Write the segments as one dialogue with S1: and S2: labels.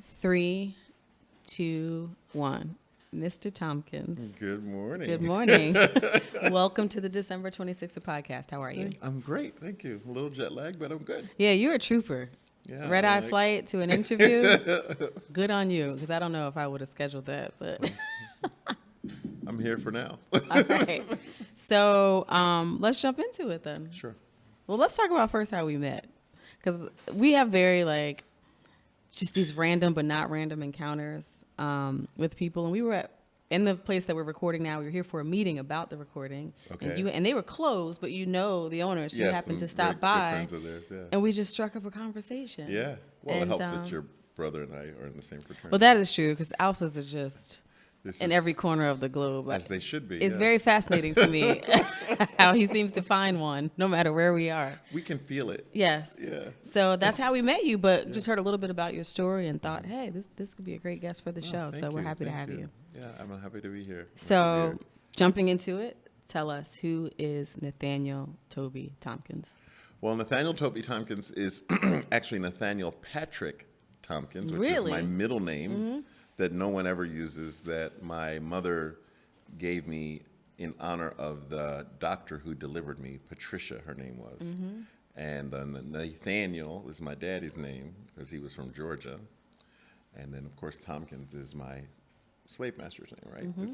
S1: 3, 2, 1. Mr. Thompkins.
S2: Good morning.
S1: Good morning. Welcome to the December 26th podcast. How are you?
S2: I'm great. Thank you. A little jet lag, but I'm good.
S1: Yeah, you're a trooper.
S2: Yeah,
S1: Red-eye flight to an interview. Good on you, because I don't know if I would have scheduled that, but
S2: I'm here for now.
S1: all right. So let's jump into it then.
S2: Sure.
S1: Well, let's talk about first how we met, because we have very just these random but not random encounters with people, and we were in the place that we're recording now. We were here for a meeting about the recording,
S2: Okay.
S1: and they were closed, but the owners, she
S2: Yes,
S1: happened to
S2: some
S1: stop
S2: very good
S1: by,
S2: friends of theirs, yeah.
S1: and we just struck up a conversation.
S2: Yeah. Well,
S1: And,
S2: it helps that your brother and I are in the same fraternity.
S1: Well, that is true, because alphas are just
S2: This
S1: in
S2: is
S1: every corner of the globe.
S2: as they should be.
S1: It's
S2: yes.
S1: very fascinating to me how he seems to find one, no matter where we are.
S2: We can feel it.
S1: Yes.
S2: Yeah.
S1: So that's how we met you, but just heard a little bit about your story and thought, hey, this could be a great guest for the show.
S2: Thank
S1: So we're
S2: you,
S1: happy to
S2: thank
S1: have you.
S2: Yeah, I'm happy to be here.
S1: So jumping into it, tell us, who is Nathaniel Toby Thompkins?
S2: Well, Nathaniel Toby Thompkins is actually Nathaniel Patrick Tompkins, which is
S1: Really?
S2: my middle name that no one ever uses, that my mother gave me in honor of the doctor who delivered me. Patricia, her name was. And Nathaniel is my daddy's name because he was from Georgia. And then, of course, Tompkins is my slave master's name, right?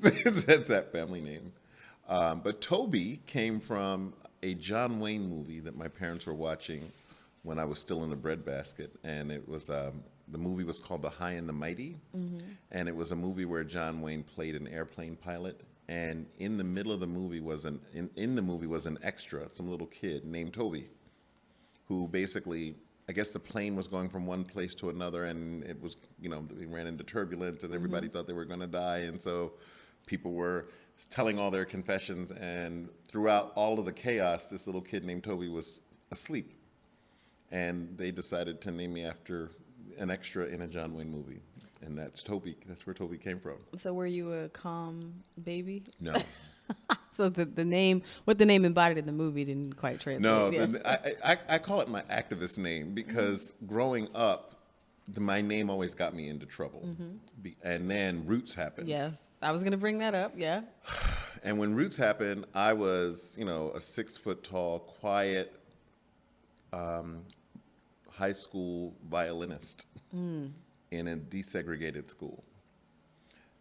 S2: That's that family name. But Toby came from a John Wayne movie that my parents were watching when I was still in the breadbasket, and it was the movie was called The High and the Mighty, and it was a movie where John Wayne played an airplane pilot, and in the middle of the movie was an extra, some little kid named Toby, who basically, I guess the plane was going from one place to another, and it was, we ran into turbulence, and everybody thought they were going to die, and so people were telling all their confessions, and throughout all of the chaos, this little kid named Toby was asleep. And they decided to name me after an extra in a John Wayne movie. And that's Toby. That's where Toby came from.
S1: So were you a calm baby?
S2: No.
S1: So the name, what the name embodied in the movie didn't quite translate.
S2: No,
S1: Yeah.
S2: I call it my activist name because growing up, my name always got me into trouble. And then Roots happened.
S1: Yes, I was going to bring that up, yeah.
S2: And when Roots happened, I was, a 6 foot tall, quiet, high school violinist in a desegregated school.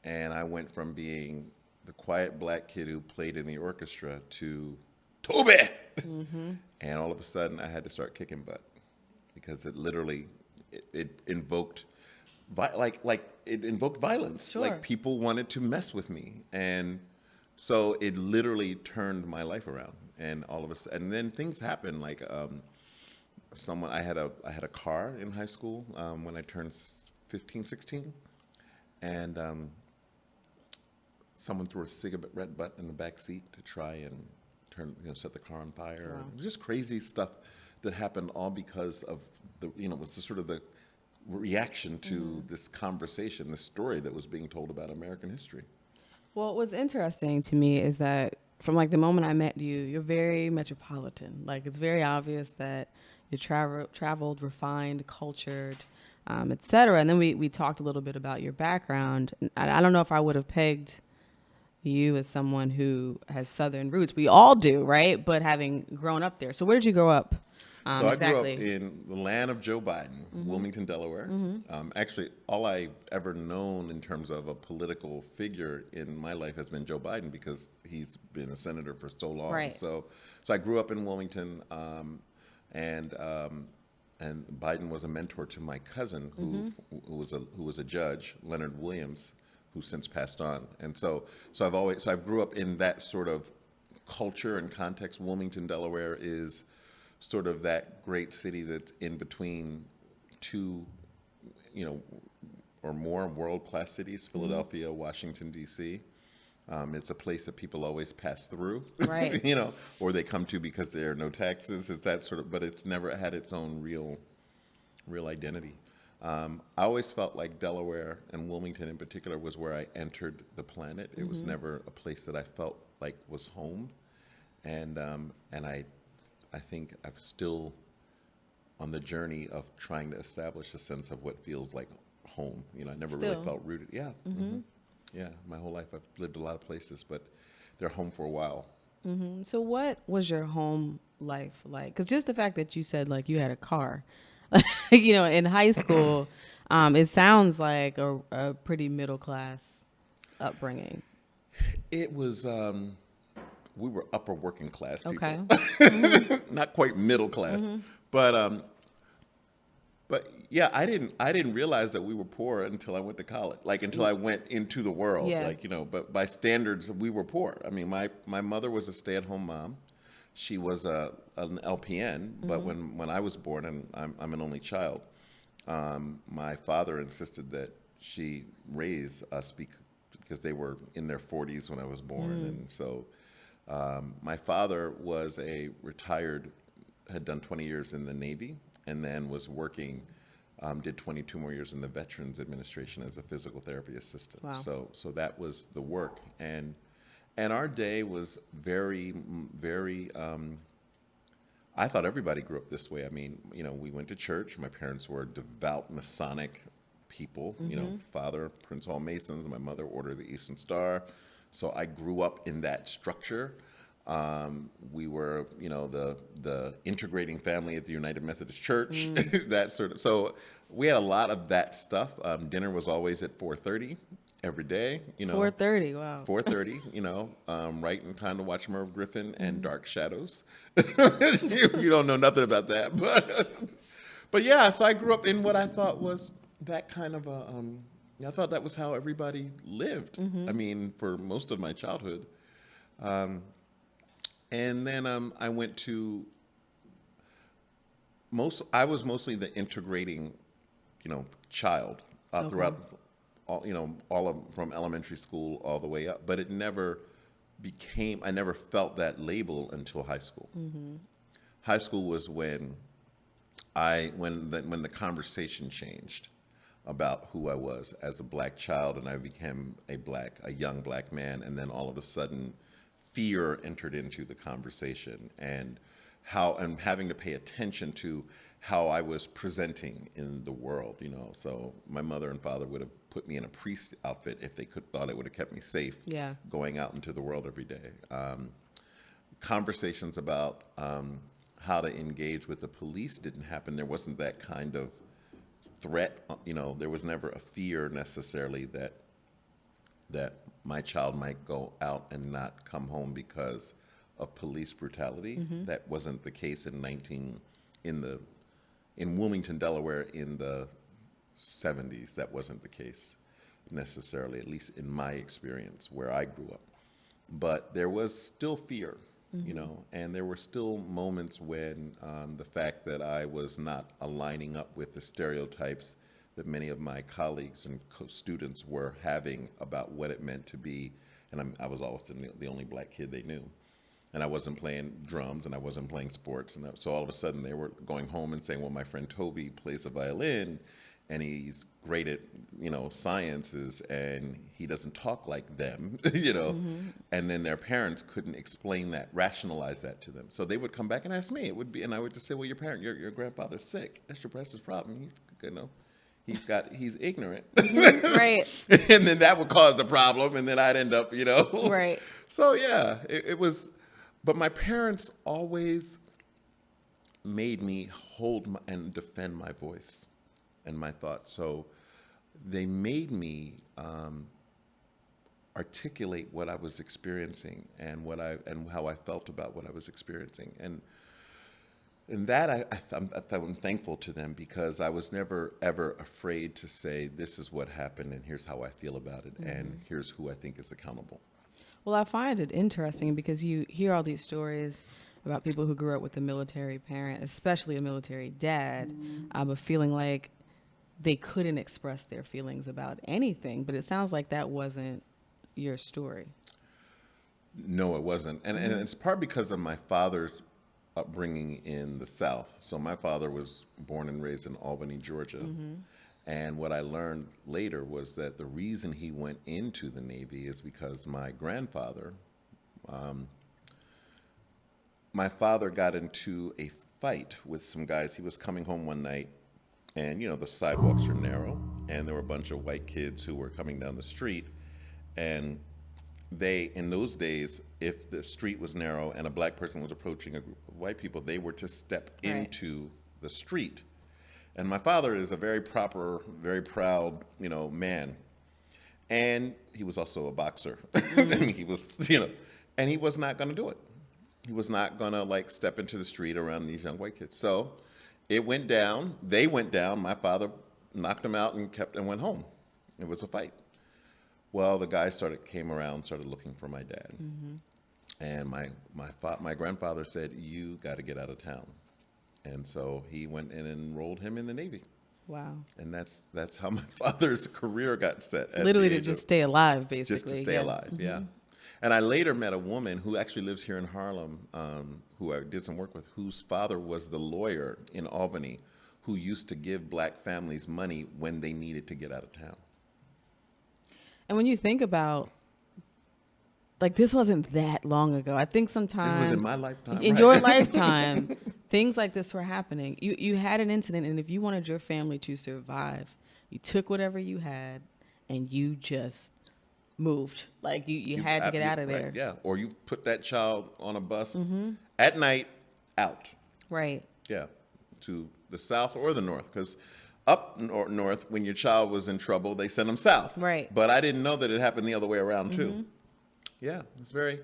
S2: And I went from being the quiet black kid who played in the orchestra to Toby! And all of a sudden I had to start kicking butt because it literally, it invoked, it invoked violence.
S1: Sure.
S2: Like people wanted to mess with me. And so it literally turned my life around. And all of a sudden, and then things happened like, I had a car in high school when I turned 15, 16, and someone threw a cigarette butt in the back seat to try and set the car on fire.
S1: Wow.
S2: It was just crazy stuff that happened, all because of it was the sort of the reaction to this conversation, this story that was being told about American history.
S1: Well, what's interesting to me is that from the moment I met you, you're very metropolitan. It's very obvious that you traveled, refined, cultured, et cetera. And then we talked a little bit about your background. I don't know if I would have pegged you as someone who has Southern roots. We all do, right? But having grown up there. So where did you grow up?
S2: So I
S1: exactly.
S2: grew up in the land of Joe Biden, Wilmington, Delaware. Actually, all I've ever known in terms of a political figure in my life has been Joe Biden because he's been a senator for so long.
S1: Right.
S2: So I grew up in Wilmington, and Biden was a mentor to my cousin who was a judge, Leonard Williams, who since passed on. And so I grew up in that sort of culture and context. Wilmington, Delaware is sort of that great city that's in between two, or more world-class cities, Philadelphia, Washington, D.C. It's a place that people always pass through,
S1: Right.
S2: Or they come to because there are no taxes. It's that sort of, but it's never had its own real identity. I always felt like Delaware and Wilmington in particular was where I entered the planet. It was never a place that I felt like was home, and I think I've still on the journey of trying to establish a sense of what feels like home. You know, I never
S1: Still.
S2: really felt rooted. Yeah. Yeah. My whole life I've lived a lot of places, but they're home for a while.
S1: So what was your home life like? Because just the fact that you said like you had a car, in high school, it sounds like a pretty middle class upbringing.
S2: It was, we were upper working class people.
S1: Okay.
S2: Not quite middle class, but yeah, I didn't realize that we were poor until I went to college, like until I went into the world,
S1: Yeah.
S2: like, but by standards, we were poor. I mean, my mother was a stay-at-home mom. She was an LPN, but when I was born, and I'm an only child, my father insisted that she raise us because they were in their 40s when I was born. And so my father was had done 20 years in the Navy, and then was working, did 22 more years in the Veterans Administration as a physical therapy assistant.
S1: Wow.
S2: So that was the work. And our day was very, very, I thought everybody grew up this way. I mean, we went to church. My parents were devout Masonic people, father, Prince Hall Masons, my mother, Order of the Eastern Star. So I grew up in that structure. We were, the integrating family at the United Methodist Church, that sort of. So we had a lot of that stuff. Dinner was always at 4:30 every day.
S1: 4:30. Wow.
S2: 4:30. Right in time to watch Merv Griffin and Dark Shadows. You don't know nothing about that, but yeah. So I grew up in what I thought was that kind of a. I thought that was how everybody lived. I mean, for most of my childhood. And then I went to I was mostly the integrating, child throughout all from elementary school all the way up. But it never I never felt that label until high school. High school was when the conversation changed about who I was as a black child, and I became a young black man, and then all of a sudden fear entered into the conversation, and having to pay attention to how I was presenting in the world, So my mother and father would have put me in a priest outfit if they thought it would have kept me safe.
S1: Yeah.
S2: Going out into the world every day. Conversations about how to engage with the police didn't happen. There wasn't that kind of threat. There was never a fear necessarily that my child might go out and not come home because of police brutality. That wasn't the case in Wilmington, Delaware in the 70s. That wasn't the case necessarily, at least in my experience where I grew up. But there was still fear, and there were still moments when the fact that I was not aligning up with the stereotypes that many of my colleagues and students were having about what it meant to be, and I was always the only black kid they knew. And I wasn't playing drums, and I wasn't playing sports. And so all of a sudden they were going home and saying, well, my friend Toby plays the violin, and he's great at, sciences, and he doesn't talk like them, And then their parents couldn't rationalize that to them. So they would come back and ask me. And I would just say, well, your grandfather's sick. That's his problem. He's ignorant.
S1: Right.
S2: And then that would cause a problem, and then I'd end up,
S1: Right.
S2: So yeah, it was, but my parents always made me hold and defend my voice and my thoughts. So they made me articulate what I was experiencing and how I felt about what I was experiencing. And that I'm thankful to them, because I was never, ever afraid to say, this is what happened, and here's how I feel about it, and here's who I think is accountable.
S1: Well, I find it interesting because you hear all these stories about people who grew up with a military parent, especially a military dad, of feeling like they couldn't express their feelings about anything. But it sounds like that wasn't your story.
S2: No, it wasn't. And it's part because of my father's upbringing in the South. So my father was born and raised in Albany, Georgia. And what I learned later was that the reason he went into the Navy is because my grandfather, my father got into a fight with some guys. He was coming home one night, and the sidewalks are narrow, and there were a bunch of white kids who were coming down the street, and in those days, if the street was narrow and a black person was approaching a group of white people, they were to step into the street. And my father is a very proper, very proud, man. And he was also a boxer. I mean, he was, and he was not going to do it. He was not going to step into the street around these young white kids. So it went down. They went down. My father knocked them out and went home. It was a fight. Well, the guys started looking for my dad. Mm-hmm. And my grandfather said, "You got to get out of town." And so he went and enrolled him in the Navy.
S1: Wow.
S2: And that's how my father's career got set.
S1: Literally to just stay alive, basically.
S2: Just to stay alive, mm-hmm. Yeah. And I later met a woman who actually lives here in Harlem, who I did some work with, whose father was the lawyer in Albany, who used to give black families money when they needed to get out of town.
S1: And when you think about, this wasn't that long ago. I think sometimes...
S2: This was in my lifetime.
S1: In your lifetime, things like this were happening. You had an incident, and if you wanted your family to survive, you took whatever you had, and you just moved. You had to get out of there.
S2: Right, yeah, or you put that child on a bus at night, out.
S1: Right.
S2: Yeah, to the south or the north, because up north, when your child was in trouble, they sent them south.
S1: Right.
S2: But I didn't know that it happened the other way around, too. Yeah, it's very...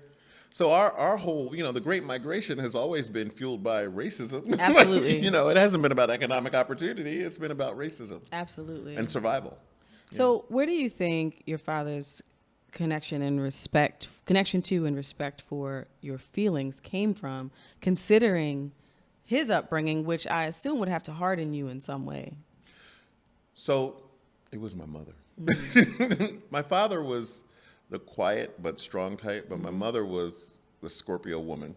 S2: So our whole, the Great Migration has always been fueled by racism.
S1: Absolutely.
S2: It hasn't been about economic opportunity. It's been about racism.
S1: Absolutely.
S2: And survival.
S1: So where do you think your father's connection to and respect for your feelings came from, considering his upbringing, which I assume would have to harden you in some way? So
S2: it was my mother. Mm-hmm. My father was the quiet but strong type, but my mother was the Scorpio woman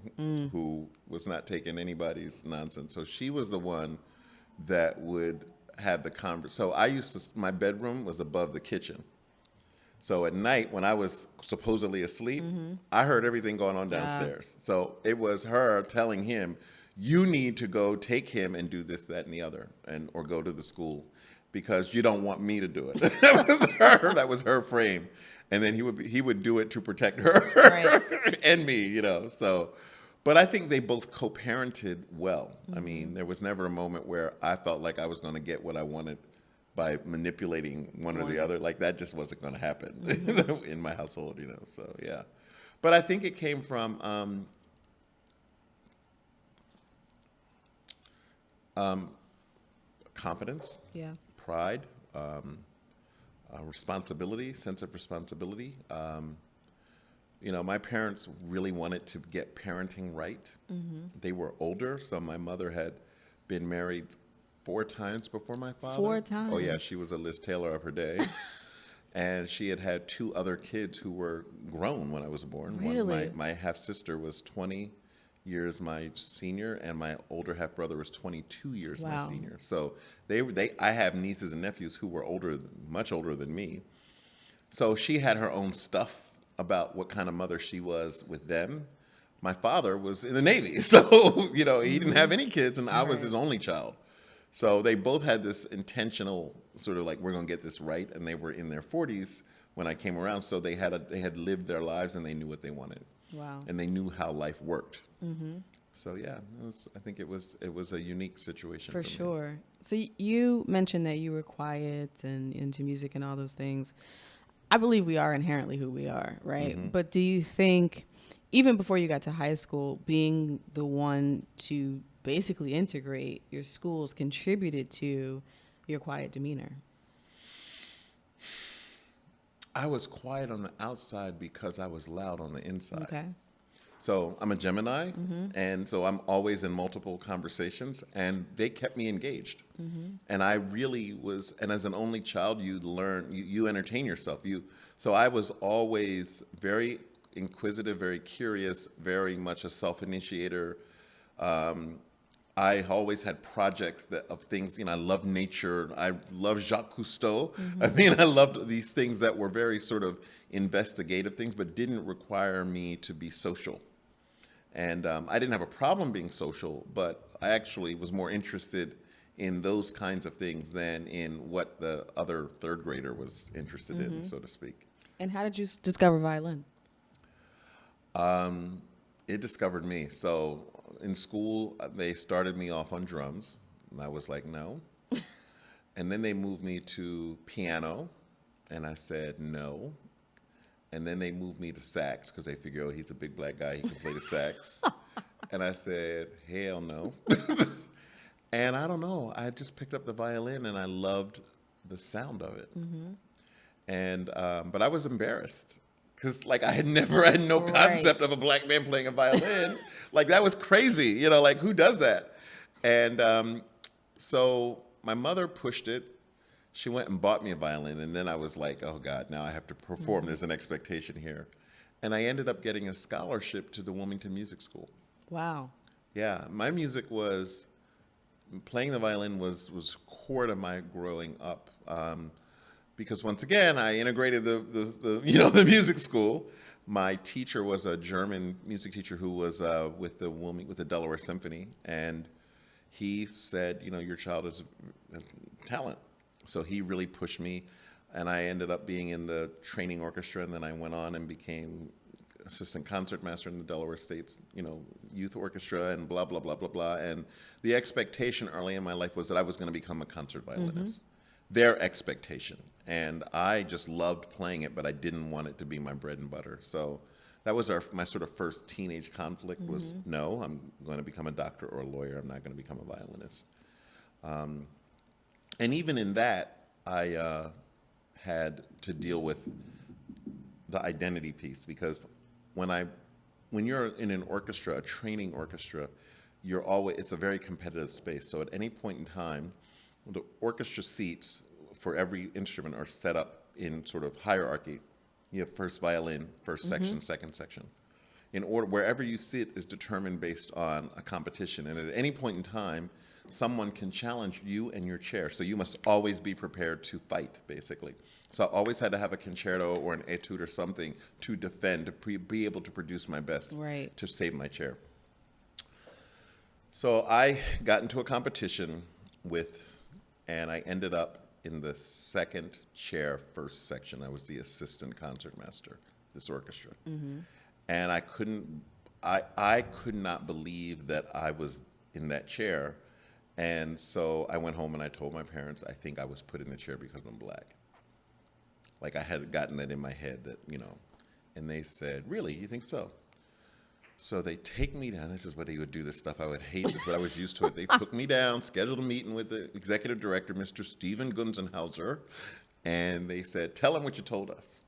S2: who was not taking anybody's nonsense. So she was the one that would have the conversation. So my bedroom was above the kitchen. So at night when I was supposedly asleep, I heard everything going on downstairs. So it was her telling him, "You need to go take him and do this, that, and the other, or go to the school because you don't want me to do it." That was her. That was her frame. And then he would do it to protect her and me, So, but I think they both co-parented well. I mean, there was never a moment where I felt like I was going to get what I wanted by manipulating one or the other. That just wasn't going to happen in my household, So, yeah. But I think it came from confidence, pride. Responsibility, sense of responsibility. My parents really wanted to get parenting right. They were older, so my mother had been married 4 times before my father.
S1: 4 times?
S2: Oh, yeah, she was a Liz Taylor of her day. And she had 2 other kids who were grown when I was born.
S1: Really?
S2: My half-sister was 20 years my senior, and my older half-brother was 22 years my senior. So I have nieces and nephews who were much older than me. So she had her own stuff about what kind of mother she was with them. My father was in the Navy, so he didn't have any kids, and I was his only child. So they both had this intentional sort of we're going to get this right, and they were in their 40s when I came around. So they had lived their lives, and they knew what they wanted. Wow. And they knew how life worked. Mm-hmm. So yeah, I think it was a unique situation for me.
S1: Sure. So you mentioned that you were quiet and into music and all those things. I believe we are inherently who we are, right? Mm-hmm. But do you think, even before you got to high school, being the one to basically integrate your schools contributed to your quiet demeanor?
S2: I was quiet on the outside because I was loud on the inside.
S1: Okay.
S2: So I'm a Gemini, and so I'm always in multiple conversations, and they kept me engaged. And I really was, and as an only child, you learn, you entertain yourself. So I was always very inquisitive, very curious, very much a self-initiator. I always had projects of things, I love nature. I love Jacques Cousteau. I mean, I loved these things that were very sort of investigative things, but didn't require me to be social. And I didn't have a problem being social, but I actually was more interested in those kinds of things than in what the other third grader was interested in, so to speak.
S1: And how did you discover violin?
S2: It discovered me. So in school, they started me off on drums, and I was like, no. And then they moved me to piano, and I said no. And then they moved me to sax because they figured, oh, he's a big black guy, he can play the sax. And I said, hell no. And I don't know, I just picked up the violin and I loved the sound of it. And but I was embarrassed because like I had no concept of a black man playing a violin. Like that was crazy, you know, like who does that? And so my mother pushed it. She went and bought me a violin, and then I was like, oh God, now I have to perform. There's an expectation here. And I ended up getting a scholarship to the Wilmington Music School.
S1: Wow.
S2: Yeah, my music was, playing the violin was core to my growing up. Because once again, I integrated the music school. My teacher was a German music teacher who was with the Delaware Symphony, and he said, your child is a talent. So he really pushed me, and I ended up being in the training orchestra, and then I went on and became assistant concertmaster in the Delaware State's, youth orchestra, and blah, blah, blah, blah, blah. And the expectation early in my life was that I was going to become a concert violinist. Their expectation. And I just loved playing it, but I didn't want it to be my bread and butter. So that was my sort of first teenage conflict was, no, I'm going to become a doctor or a lawyer. I'm not going to become a violinist. And even in that, I had to deal with the identity piece because when you're in an orchestra, a training orchestra, it's a very competitive space. So at any point in time, the orchestra seats for every instrument are set up in sort of hierarchy. You have first violin, first section, second section. In order, wherever you sit is determined based on a competition. And at any point in time, someone can challenge you and your chair. So you must always be prepared to fight, basically. So I always had to have a concerto or an etude or something to defend, to be able to produce my best, to save my chair. So I got into a competition and I ended up in the second chair, first section. I was the assistant concertmaster, this orchestra. And I could not believe that I was in that chair. And so I went home and I told my parents, I think I was put in the chair because I'm black. Like I had gotten that in my head that, and they said, really, you think so? So they take me down. This is where they would do this stuff. I would hate this, but I was used to it. They took me down, scheduled a meeting with the executive director, Mr. Steven Gunzenhauser, and they said, tell him what you told us.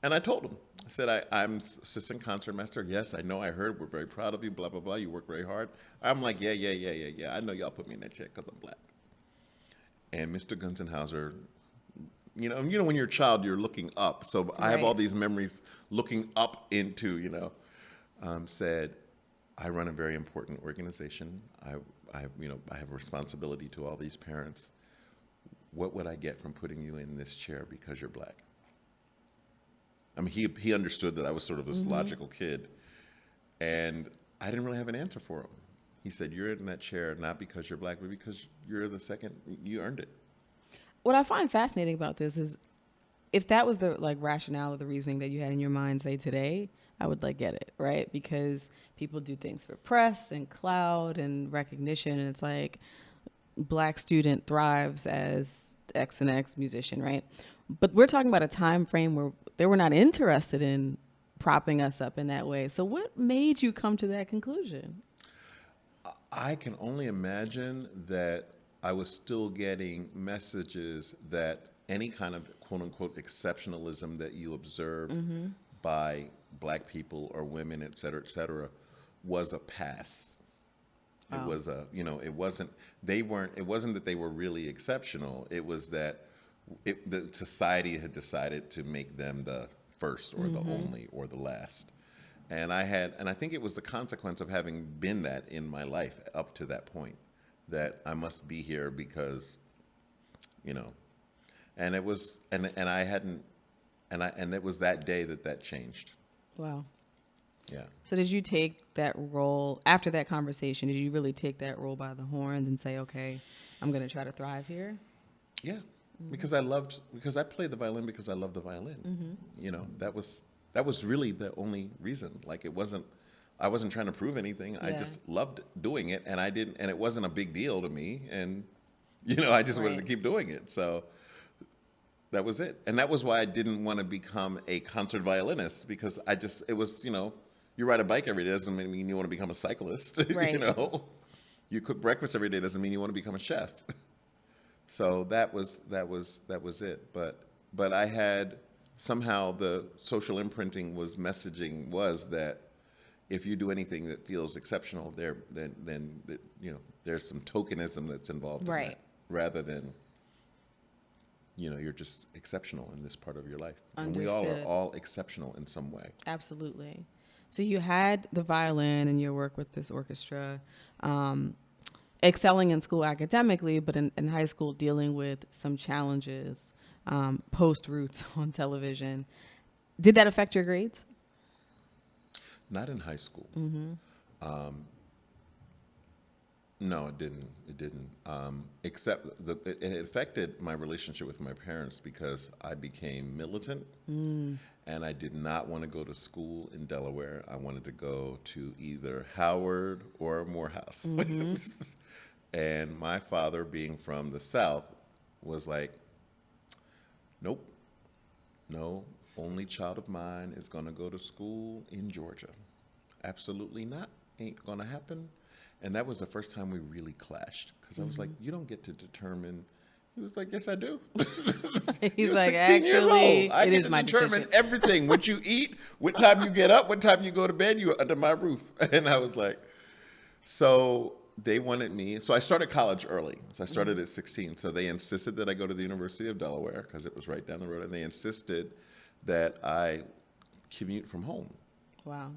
S2: And I told him. I said, I'm assistant concertmaster. Yes, I know, I heard. We're very proud of you, blah, blah, blah. You work very hard. I'm like, yeah. I know y'all put me in that chair because I'm black. And Mr. Gunzenhauser, when you're a child, you're looking up. So I have all these memories looking up into, said, I run a very important organization. I have a responsibility to all these parents. What would I get from putting you in this chair because you're black? I mean, he understood that I was sort of this logical kid, and I didn't really have an answer for him. He said, you're in that chair not because you're black, but because you're the second, you earned it.
S1: What I find fascinating about this is if that was the rationale or the reasoning that you had in your mind, say today, I would get it, right? Because people do things for press and clout and recognition, and it's like black student thrives as X and X musician, right? But we're talking about a time frame where they were not interested in propping us up in that way. So what made you come to that conclusion?
S2: I can only imagine that I was still getting messages that any kind of quote unquote exceptionalism that you observe by black people or women, et cetera, was a pass. It was it wasn't that they were really exceptional. It was that the society had decided to make them the first or the only or the last. And I think it was the consequence of having been that in my life up to that point, that I must be here because, and it was, and it was that day that changed.
S1: Wow.
S2: Yeah.
S1: So did you take that role after that conversation? Did you really take that role by the horns and say, okay, I'm going to try to thrive here?
S2: Yeah. Because I played the violin because I loved the violin. You know, that was really the only reason. Like I wasn't trying to prove anything. I
S1: Yeah.
S2: just loved doing it, and it wasn't a big deal to me. And, you know, I just wanted to
S1: Right.
S2: keep doing it. So that was it. And that was why I didn't want to become a concert violinist, because it was, you know, you ride a bike every day doesn't mean you want to become a cyclist.
S1: Right.
S2: You know, you cook breakfast every day doesn't mean you want to become a chef. So that was it. But I had somehow the social imprinting messaging was that if you do anything that feels exceptional, then you know, there's some tokenism that's involved in
S1: Right.
S2: that, rather than, you know, you're just exceptional in this part of your life. And we all are
S1: Understood.
S2: all exceptional in some way.
S1: Absolutely. So you had the violin and your work with this orchestra, excelling in school academically, but in high school dealing with some challenges post Roots on television. Did that affect your grades?
S2: Not in high school. No, it didn't. It didn't. Except it affected my relationship with my parents, because I became militant, and I did not want to go to school in Delaware. I wanted to go to either Howard or Morehouse. And my father, being from the South, was like, "Nope, no, only child of mine is going to go to school in Georgia. Absolutely not. Ain't going to happen." And that was the first time we really clashed, because I was like, "You don't get to determine." He was like, "Yes, I do."
S1: He's
S2: You're
S1: like,
S2: 16 years
S1: actually,
S2: old. I
S1: it
S2: get
S1: is
S2: to
S1: my
S2: determine
S1: decision.
S2: everything. What you eat, what time you get up, what time you go to bed, you're under my roof. And I was like, so they wanted me. So I started college early. So I started at 16. So they insisted that I go to the University of Delaware, because it was right down the road. And they insisted that I commute from home.
S1: Wow.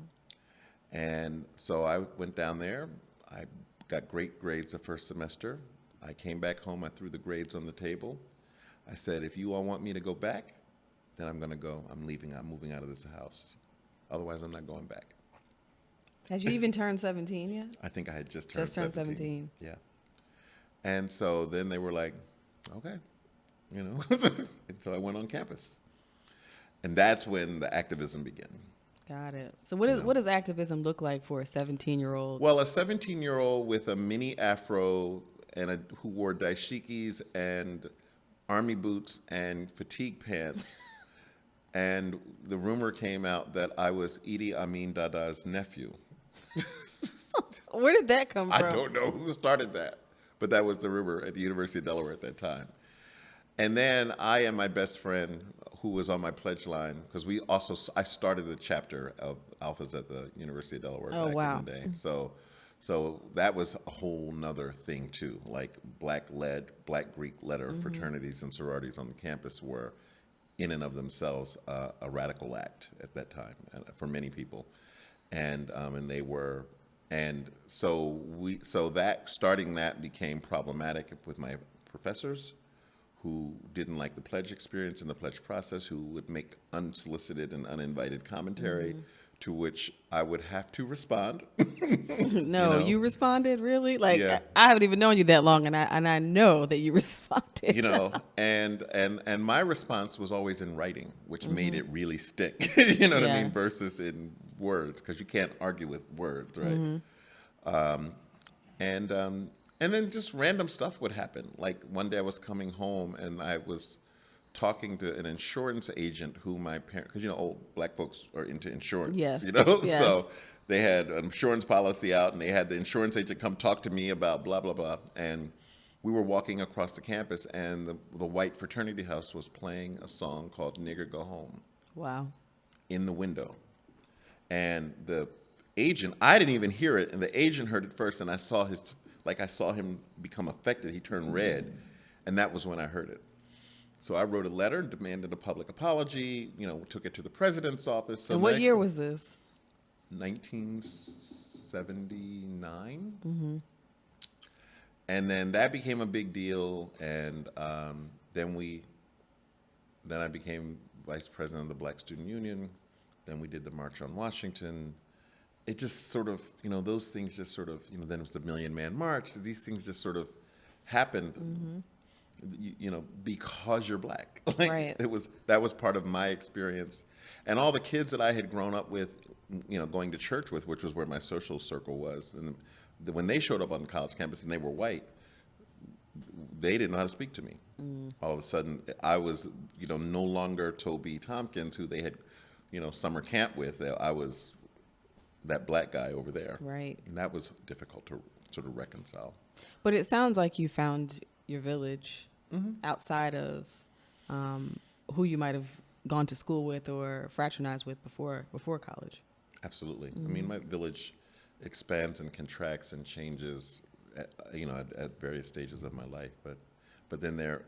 S2: And so I went down there. I got great grades the first semester. I came back home. I threw the grades on the table. I said, if you all want me to go back, then I'm going to go. I'm leaving. I'm moving out of this house. Otherwise, I'm not going back.
S1: Had you even turned 17 yet?
S2: I think I had just turned
S1: Just turned
S2: 17.
S1: 17.
S2: Yeah. And so then they were like, okay, you know. And so I went on campus. And that's when the activism began.
S1: Got it. So what does activism look like for a 17-year-old?
S2: Well, a 17-year-old with a mini afro who wore dashikis and army boots and fatigue pants. And the rumor came out that I was Idi Amin Dada's nephew.
S1: Where did that come from?
S2: I don't know who started that, but that was the rumor at the University of Delaware at that time. And then I and my best friend, who was on my pledge line, because I started the chapter of Alphas at the University of Delaware back in the day. So that was a whole nother thing too. Like Black Greek letter fraternities and sororities on the campus were, in and of themselves, a radical act at that time for many people, and they were. And so starting that became problematic with my professors, who didn't like the pledge experience and the pledge process, who would make unsolicited and uninvited commentary, to which I would have to respond.
S1: No, you responded, really? Like,
S2: Yeah.
S1: I haven't even known you that long, and I know that you responded.
S2: You know, and my response was always in writing, which made it really stick. You know what I
S1: Yeah.
S2: mean? Versus in words, because you can't argue with words, right? And then just random stuff would happen. Like one day I was coming home and I was talking to an insurance agent who my parents, because old black folks are into insurance,
S1: Yes, yes.
S2: So they had an insurance policy out, and they had the insurance agent come talk to me about blah blah blah. And we were walking across the campus, and the white fraternity house was playing a song called "Nigger Go Home"
S1: Wow.
S2: in the window. And the agent, I didn't even hear it, and the agent heard it first, and I saw him become affected. He turned red, and that was when I heard it. So I wrote a letter, demanded a public apology, took it to the president's office. So
S1: And what year was this?
S2: 1979. And then that became a big deal, and then I became vice president of the Black Student Union. Then we did the March on Washington. it just sort of, those things just sort of, then it was the Million Man March. These things just sort of happened, because you're black. Like,
S1: Right.
S2: that was part of my experience. And all the kids that I had grown up with, going to church with, which was where my social circle was. And when they showed up on the college campus and they were white, they didn't know how to speak to me. All of a sudden, I was, no longer Toby Thompkins, who they had, summer camp with. I was that black guy over there.
S1: Right.
S2: And that was difficult to sort of reconcile.
S1: But it sounds like you found your village outside of who you might have gone to school with or fraternized with before college.
S2: Absolutely. I mean, my village expands and contracts and changes, at various stages of my life. But then there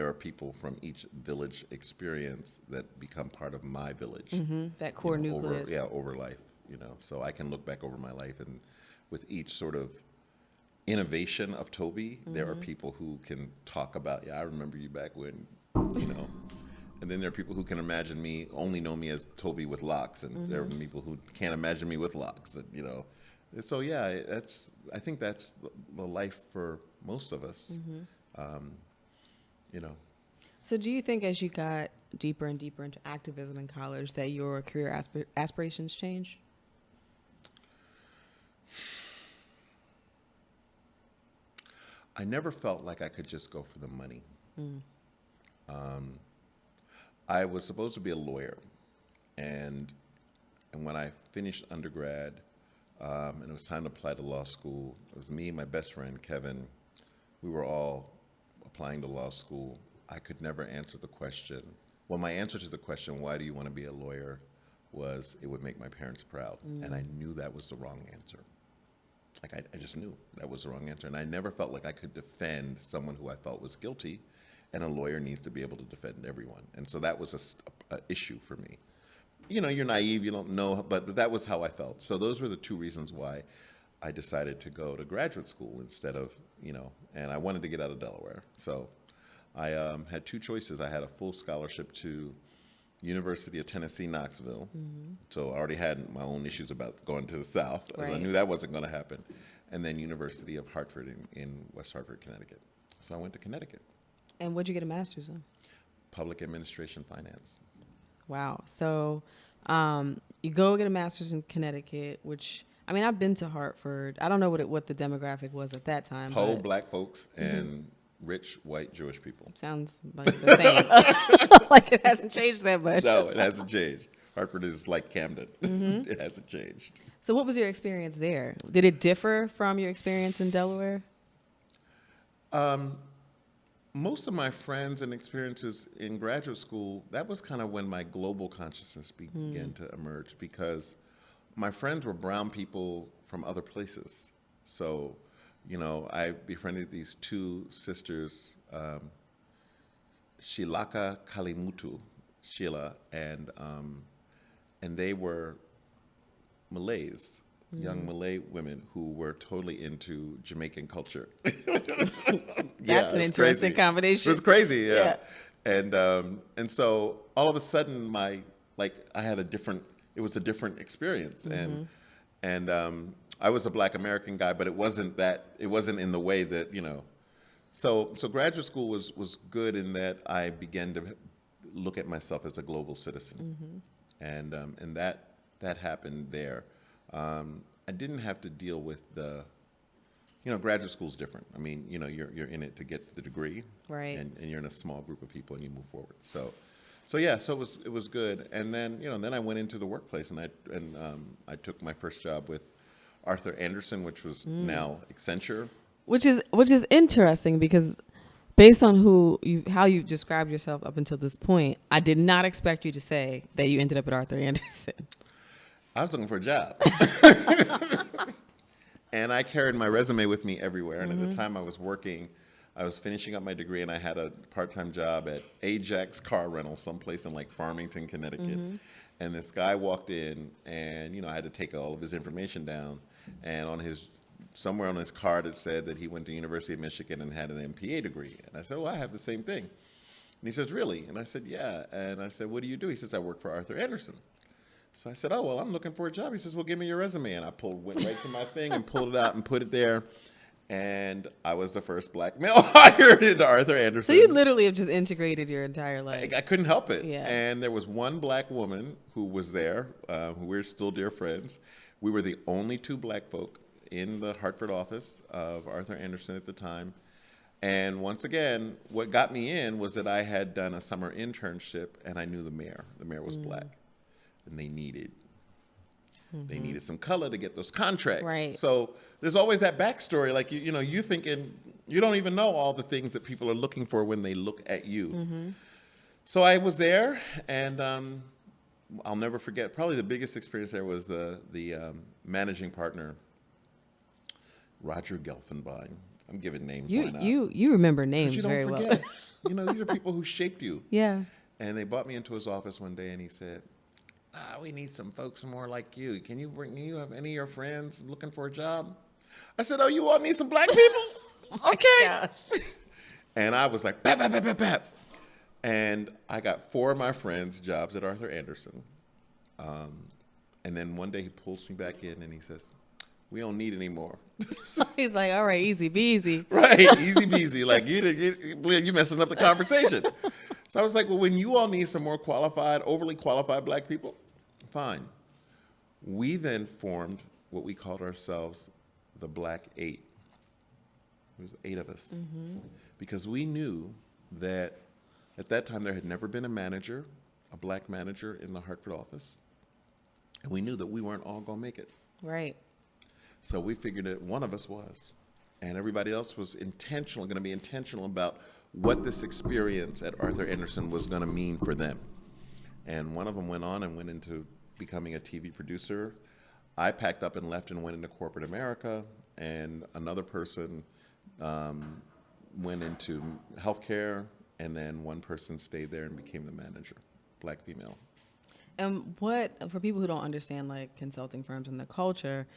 S2: are people from each village experience that become part of my village.
S1: That core nucleus.
S2: Over life. So I can look back over my life, and with each sort of innovation of Toby, there are people who can talk about, I remember you back when, and then there are people who can only know me as Toby with locks, and there are people who can't imagine me with locks, and, so I think that's the life for most of us,
S1: So do you think as you got deeper and deeper into activism in college that your career aspirations changed?
S2: I never felt like I could just go for the money. I was supposed to be a lawyer, and when I finished undergrad, and it was time to apply to law school, it was me and my best friend, Kevin. We were all applying to law school. I could never answer the question. Well, my answer to the question, why do you want to be a lawyer, was it would make my parents proud. And I knew that was the wrong answer. Like, I just knew that was the wrong answer. And I never felt like I could defend someone who I felt was guilty, and a lawyer needs to be able to defend everyone. And so that was a issue for me. You're naive, you don't know, but that was how I felt. So those were the two reasons why I decided to go to graduate school instead of, and I wanted to get out of Delaware. So I had two choices. I had a full scholarship to University of Tennessee, Knoxville. So I already had my own issues about going to the South.
S1: Right.
S2: I knew that wasn't going to happen. And then University of Hartford in West Hartford, Connecticut. So I went to Connecticut.
S1: And what'd you get a master's in?
S2: Public Administration Finance.
S1: Wow. So you go get a master's in Connecticut, which, I mean, I've been to Hartford. I don't know what the demographic was at that time.
S2: Poor black folks and rich white Jewish people.
S1: Sounds like the same. Like it hasn't changed that much.
S2: No, it hasn't changed. Hartford is like Camden. It hasn't changed.
S1: So what was your experience there? Did it differ from your experience in Delaware?
S2: Most of my friends and experiences in graduate school, that was kind of when my global consciousness began to emerge, because my friends were brown people from other places. So, I befriended these two sisters, Shilaka Kalimutu, Sheila, and they were Malays, young Malay women who were totally into Jamaican culture.
S1: That's an interesting combination.
S2: It was crazy, yeah. And so all of a sudden I had it was a different experience. And I was a black American guy, but it wasn't in the way that, so graduate school was good in that I began to look at myself as a global citizen. And that happened there. I didn't have to deal with graduate school's different. I mean, you're in it to get the degree,
S1: right?
S2: And you're in a small group of people and you move forward. So it was good. And then then I went into the workplace and I took my first job with Arthur Andersen, which was now Accenture. Which
S1: is interesting, because based on how you described yourself up until this point, I did not expect you to say that you ended up at Arthur Andersen.
S2: I was looking for a job. And I carried my resume with me everywhere. And at the time I was working, I was finishing up my degree, and I had a part-time job at Ajax Car Rental, someplace in like Farmington, Connecticut. And this guy walked in, and I had to take all of his information down. And somewhere on his card it said that he went to University of Michigan and had an MPA degree. And I said, well, I have the same thing. And he says, really? And I said, yeah. And I said, what do you do? He says, I work for Arthur Andersen. So I said, oh, well, I'm looking for a job. He says, well, give me your resume. And I went right to my thing and pulled it out and put it there. And I was the first black male hired into Arthur Andersen.
S1: So you literally have just integrated your entire life.
S2: I couldn't help it.
S1: Yeah.
S2: And there was one black woman who was there, who we're still dear friends. We were the only two black folk in the Hartford office of Arthur Andersen at the time. And once again, what got me in was that I had done a summer internship, and I knew the mayor. The mayor was black, and they needed some color to get those contracts.
S1: Right.
S2: So there's always that backstory. Like, you thinking, you don't even know all the things that people are looking for when they look at you. So I was there, and I'll never forget, probably the biggest experience there was the managing partner, Roger Gelfenbein. I'm giving names. Why not?
S1: You remember names
S2: You don't
S1: very
S2: forget.
S1: well.
S2: These are people who shaped you.
S1: Yeah.
S2: And they brought me into his office one day, and he said, we need some folks more like you. Can you have any of your friends looking for a job? I said, oh, you all need some black people? Okay.
S1: Gosh.
S2: And I was like, bap, bap, bap, bap, bap. And I got 4 of my friends jobs at Arthur Andersen. And then one day he pulls me back in and he says, we don't need any more.
S1: He's like, all right, easy peasy.
S2: Right, easy peasy. Like, you messing up the conversation. So I was like, well, when you all need some more overly qualified black people, fine. We then formed what we called ourselves the Black 8. It was 8 of us. Because we knew that at that time there had never been a black manager in the Hartford office. And we knew that we weren't all going to make it.
S1: Right.
S2: So we figured that one of us was. And everybody else was going to be intentional about what this experience at Arthur Andersen was going to mean for them. And one of them went on and went into becoming a TV producer. I packed up and left and went into corporate America. And another person went into healthcare. And then one person stayed there and became the manager, black female.
S1: And for people who don't understand like consulting firms and the culture,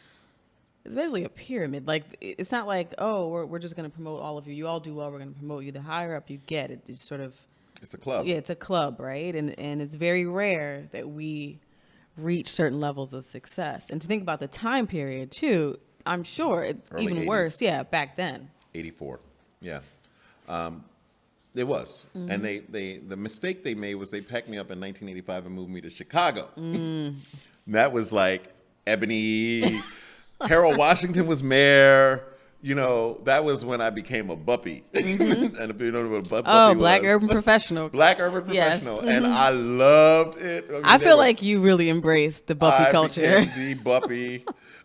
S1: it's basically a pyramid. Like, it's not like, oh, we're just going to promote all of you. You all do well, we're going to promote you. The higher up you get, it's sort of...
S2: It's a club.
S1: Yeah, it's a club, right? And it's very rare that we reach certain levels of success. And to think about the time period, too, I'm sure it's
S2: Early
S1: even
S2: 80s.
S1: Worse, back then.
S2: 84, yeah. It was. And the mistake they made was they packed me up in 1985 and moved me to Chicago. That was like Ebony... Harold Washington was mayor. That was when I became a buppy. And if you don't know what a buppy was.
S1: Black urban professional.
S2: Black urban professional.
S1: Yes.
S2: And I loved it.
S1: I feel like you really embraced the buppy culture.
S2: I became the buppy.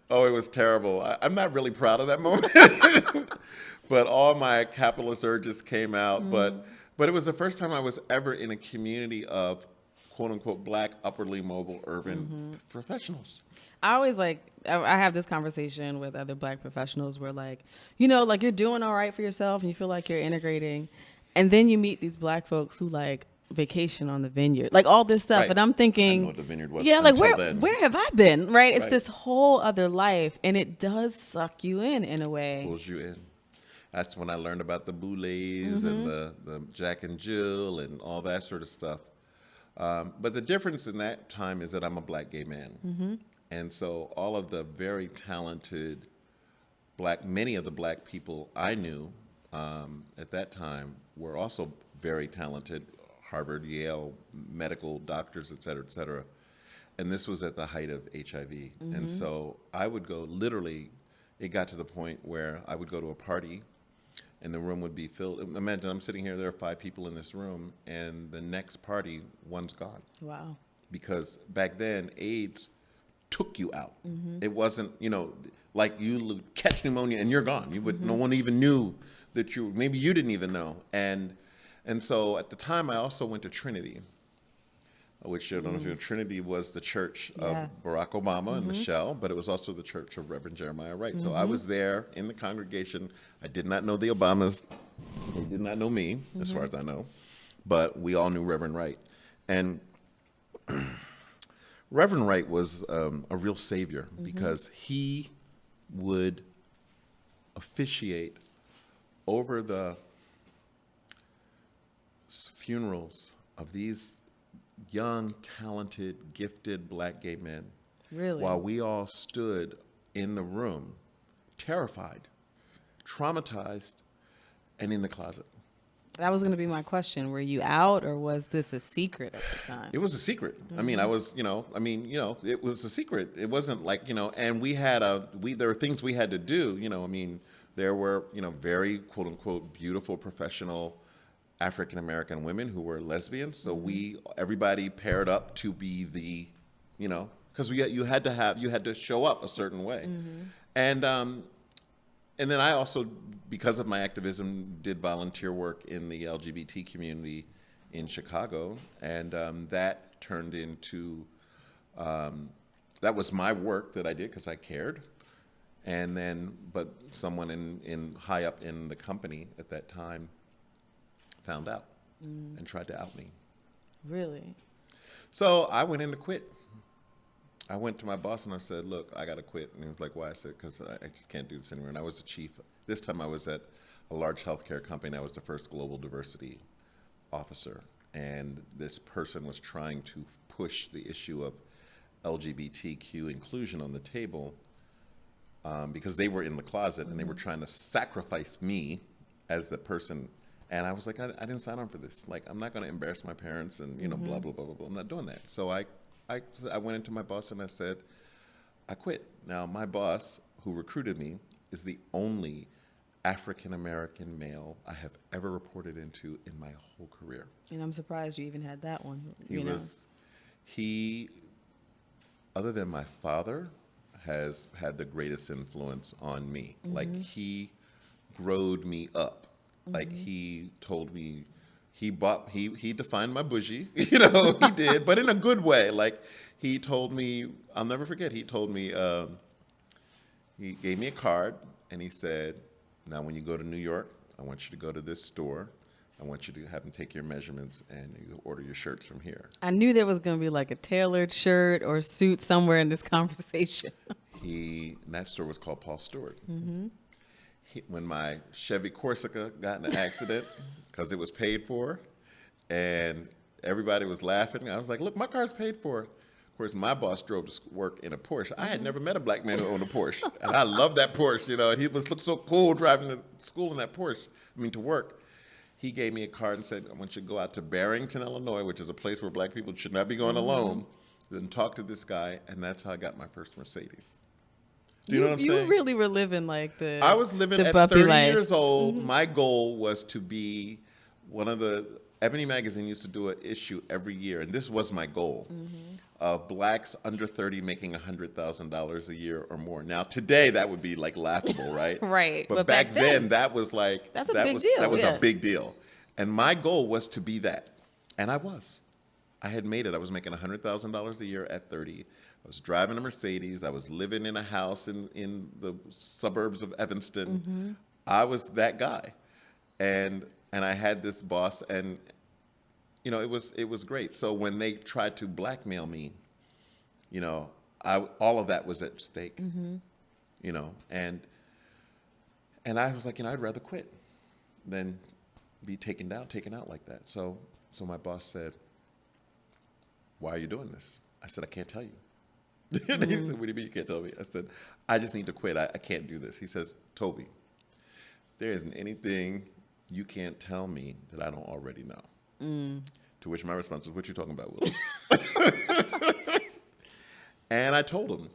S2: Oh, it was terrible. I'm not really proud of that moment. But all my capitalist urges came out. But it was the first time I was ever in a community of quote unquote black, upwardly mobile urban professionals.
S1: I always I have this conversation with other black professionals where you're doing all right for yourself and you feel like you're integrating. And then you meet these black folks who vacation on the vineyard, all this stuff.
S2: Right.
S1: And I'm thinking,
S2: I know what the vineyard was.
S1: Yeah,
S2: then.
S1: where have I been? Right. It's
S2: Right.
S1: this whole other life. And it does suck you in a way.
S2: Pulls you in. That's when I learned about the Boulets and the Jack and Jill and all that sort of stuff. But the difference in that time is that I'm a black gay man. And so all of the very talented many of the black people I knew at that time were also very talented, Harvard, Yale, medical doctors, et cetera, et cetera. And this was at the height of HIV. And so I would go, literally, it got to the point where I would go to a party and the room would be filled. Imagine I'm sitting here, there are 5 people in this room, and the next party, one's gone.
S1: Wow.
S2: Because back then, AIDS took you out. It wasn't, like you catch pneumonia and you're gone. You would, no one even knew that maybe you didn't even know. And so at the time, I also went to Trinity, which I don't know if you know, Trinity was the church of Barack Obama and Michelle, but it was also the church of Reverend Jeremiah Wright. So I was there in the congregation. I did not know the Obamas. They did not know me, as far as I know. But we all knew Reverend Wright. And Reverend Wright was a real savior because he would officiate over the funerals of these young, talented, gifted black gay men.
S1: Really?
S2: While we all stood in the room, terrified, traumatized, and in the closet.
S1: That was going to be my question. Were you out, or was this a secret at the time?
S2: It was a secret. I mean, it was a secret. It wasn't like, and there were things we had to do, there were, very quote unquote beautiful professional African American women who were lesbians. So everybody paired up to be the, because you had to show up a certain way. And then I also, because of my activism, did volunteer work in the LGBT community in Chicago, and that turned into, that was my work that I did because I cared. And then, but someone in high up in the company at that time found out and tried to out me.
S1: Really?
S2: So I went in to quit. I went to my boss and I said, look, I got to quit. And he was like, why? I said, because I just can't do this anymore. And I was the chief. This time I was at a large healthcare company. I was the first global diversity officer. And this person was trying to push the issue of LGBTQ inclusion on the table because they were in the closet and they were trying to sacrifice me as the person. And I was like, I didn't sign on for this. Like, I'm not going to embarrass my parents and, blah, blah, blah, blah, blah. I'm not doing that. So I went into my boss and I said, I quit. Now, my boss, who recruited me, is the only African-American male I have ever reported into in my whole career.
S1: And I'm surprised you even had that one.
S2: He, other than my father, has had the greatest influence on me. Like, he growed me up. Like, he told me, he defined my bougie, he did, but in a good way. Like, he told me, I'll never forget, he told me, he gave me a card and he said, now when you go to New York, I want you to go to this store. I want you to have them take your measurements and you order your shirts from here.
S1: I knew there was going to be like a tailored shirt or suit somewhere in this conversation.
S2: That store was called Paul Stewart. When my Chevy Corsica got in an accident, because it was paid for, and everybody was laughing, I was like, look, my car's paid for. Of course, my boss drove to work in a Porsche. I had never met a black man who owned a Porsche, and I loved that Porsche, and he looked so cool driving to school in that Porsche, to work. He gave me a card and said, I want you to go out to Barrington, Illinois, which is a place where black people should not be going alone, and talk to this guy, and that's how I got my first Mercedes. Do you know what I'm saying?
S1: You really were living like
S2: I was living at 30 years old. My goal was to be one of the, Ebony Magazine used to do an issue every year, and this was my goal, of blacks under 30 making $100,000 a year or more. Now, today, that would be like laughable, right?
S1: Right.
S2: But back then, that was like,
S1: that's a big deal.
S2: That was a big deal. And my goal was to be that. And I was. I had made it. I was making $100,000 a year at 30. I was driving a Mercedes. I was living in a house in the suburbs of Evanston. I was that guy, and I had this boss, and it was great. So when they tried to blackmail me, all of that was at stake, and I was like, I'd rather quit than be taken out like that. So my boss said, "Why are you doing this?" I said, "I can't tell you." He said, "What do you mean you can't tell me?" I said, "I just need to quit. I can't do this." He says, "Toby, there isn't anything you can't tell me that I don't already know." To which my response was, "What you talking about, Willis?" And I told him,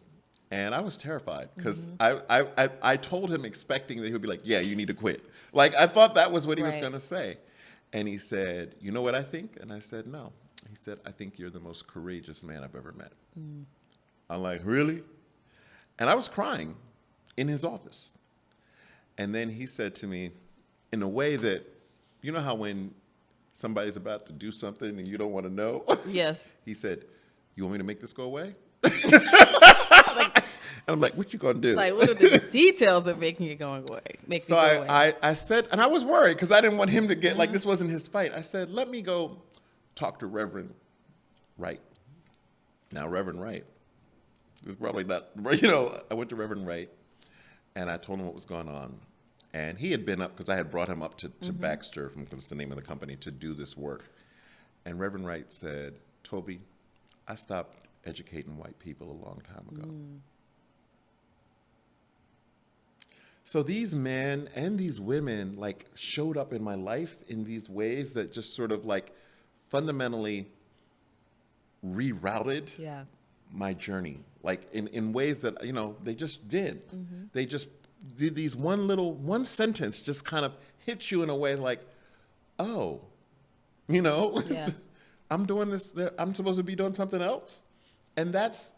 S2: and I was terrified because I told him expecting that he would be like, "Yeah, you need to quit." Like, I thought that was what he was going to say. And he said, "You know what I think?" And I said, "No." He said, "I think you're the most courageous man I've ever met." I'm like, "Really?" And I was crying in his office. And then he said to me, in a way that, you know how when somebody's about to do something and you don't want to know?
S1: Yes.
S2: He said, "You want me to make this go away?" And I'm like, "What you gonna do?"
S1: Like, what are the details of making it go away?
S2: So I said, and I was worried because I didn't want him to get, like, this wasn't his fight. I said, "Let me go talk to Reverend Wright." Now, Reverend Wright is probably not, I went to Reverend Wright and I told him what was going on. And he had been up, because I had brought him up to Baxter, was the name of the company, to do this work. And Reverend Wright said, Toby, I stopped educating white people a long time ago. So these men and these women like showed up in my life in these ways that just sort of like fundamentally rerouted
S1: Yeah.
S2: my journey, like in ways that, you know, they just did. They just did these one sentence just kind of hits you in a way like, oh, you know,
S1: Yeah.
S2: I'm doing this, I'm supposed to be doing something else. And that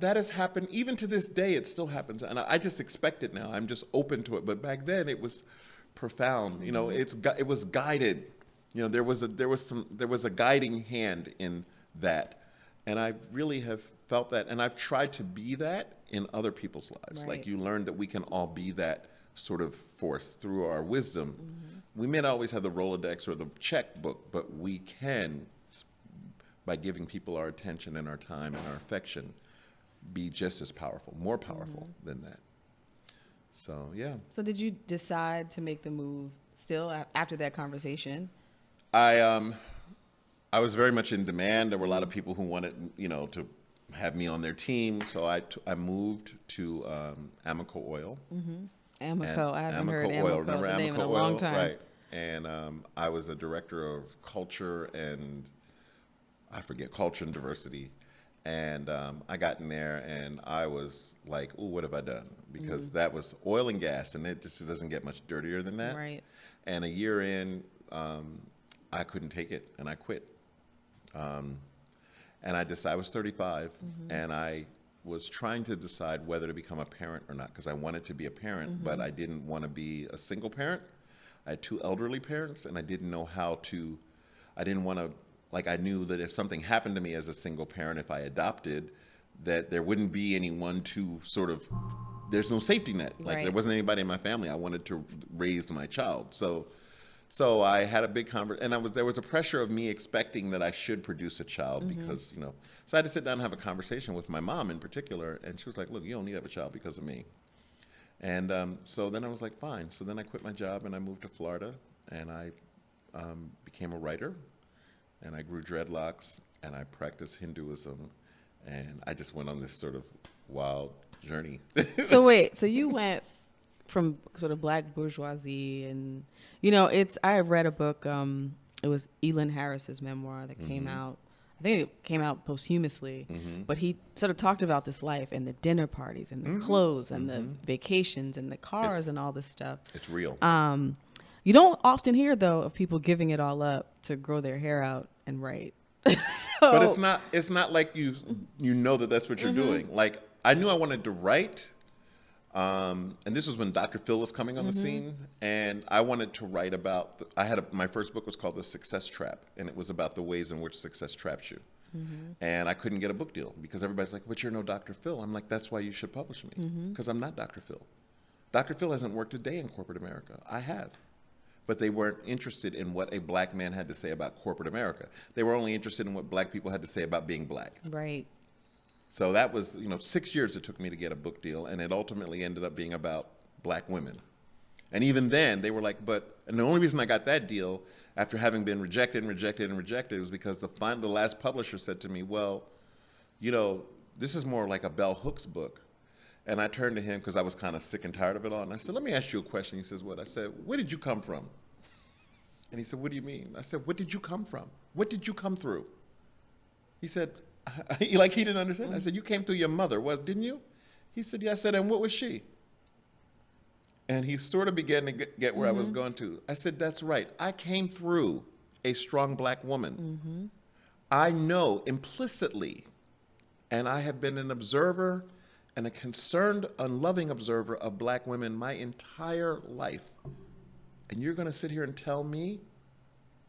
S2: has happened, even to this day, it still happens. And I just expect it now. I'm just open to it. But back then it was profound. You know, it was guided. You know, there was a guiding hand in that. And I really have felt that. And I've tried to be that in other people's lives.
S1: Right.
S2: Like you learn that we can all be that sort of force through our wisdom. We may not always have the Rolodex or the checkbook, but we can, by giving people our attention and our time and our affection, be just as powerful, more powerful than that. So, yeah.
S1: So did you decide to make the move still after that conversation?
S2: I was very much in demand. There were a lot of people who wanted, you know, to have me on their team. So I moved to Amoco Oil.
S1: Amoco. I haven't heard
S2: Amoco Oil.
S1: Amoco,
S2: Remember
S1: the name
S2: Amoco
S1: in a
S2: Oil?
S1: long time.
S2: Right. And I was a director of culture and culture and diversity. And I got in there and I was like, ooh, what have I done? Because that was oil and gas, and it just doesn't get much dirtier than that.
S1: Right.
S2: And a year in, I couldn't take it and I quit. And I decided, I was 35 and I was trying to decide whether to become a parent or not, because I wanted to be a parent, but I didn't want to be a single parent. I had two elderly parents and I didn't know I didn't want to, like I knew that if something happened to me as a single parent, if I adopted, that there wouldn't be anyone to sort of, there's no safety net. Like there wasn't anybody in my family. I wanted to raise my child. So I had a big conversation, and there was a pressure of me expecting that I should produce a child because, you know, so I had to sit down and have a conversation with my mom in particular, and she was like, look, you don't need to have a child because of me. And so then I was like, fine. So then I quit my job and I moved to Florida, and I became a writer, and I grew dreadlocks, and I practiced Hinduism, and I just went on this sort of wild journey.
S1: So wait, so you went from sort of black bourgeoisie and, you know, I read a book, it was Elin Harris's memoir that came out. I think it came out posthumously, but he sort of talked about this life and the dinner parties and the clothes and the vacations and the cars and all this stuff.
S2: It's real.
S1: You don't often hear, though, of people giving it all up to grow their hair out and write.
S2: But it's not like you know that that's what you're doing. Like, I knew I wanted to write, and this was when Dr. Phil was coming on the scene, and I wanted to write about, my first book was called The Success Trap, and it was about the ways in which success traps you. And I couldn't get a book deal because everybody's like, but you're no Dr. Phil. I'm like, that's why you should publish me, because I'm not Dr. Phil. Dr. Phil hasn't worked a day in corporate America. I have. But they weren't interested in what a black man had to say about corporate America. They were only interested in what black people had to say about being black.
S1: Right.
S2: So that was, 6 years it took me to get a book deal, and it ultimately ended up being about black women. And even then, they were like, and the only reason I got that deal, after having been rejected, was because the last publisher said to me, well, this is more like a Bell Hooks book. And I turned to him because I was kind of sick and tired of it all. And I said, let me ask you a question. He says, what? I said, where did you come from? And he said, what do you mean? I said, what did you come from? What did you come through? He said, he didn't understand. I said, you came through your mother, didn't you? He said, yeah. I said, and what was she? And he sort of began to get where I was going to. I said, that's right. I came through a strong black woman. I know implicitly, and I have been an observer and a concerned, unloving observer of black women my entire life. And you're going to sit here and tell me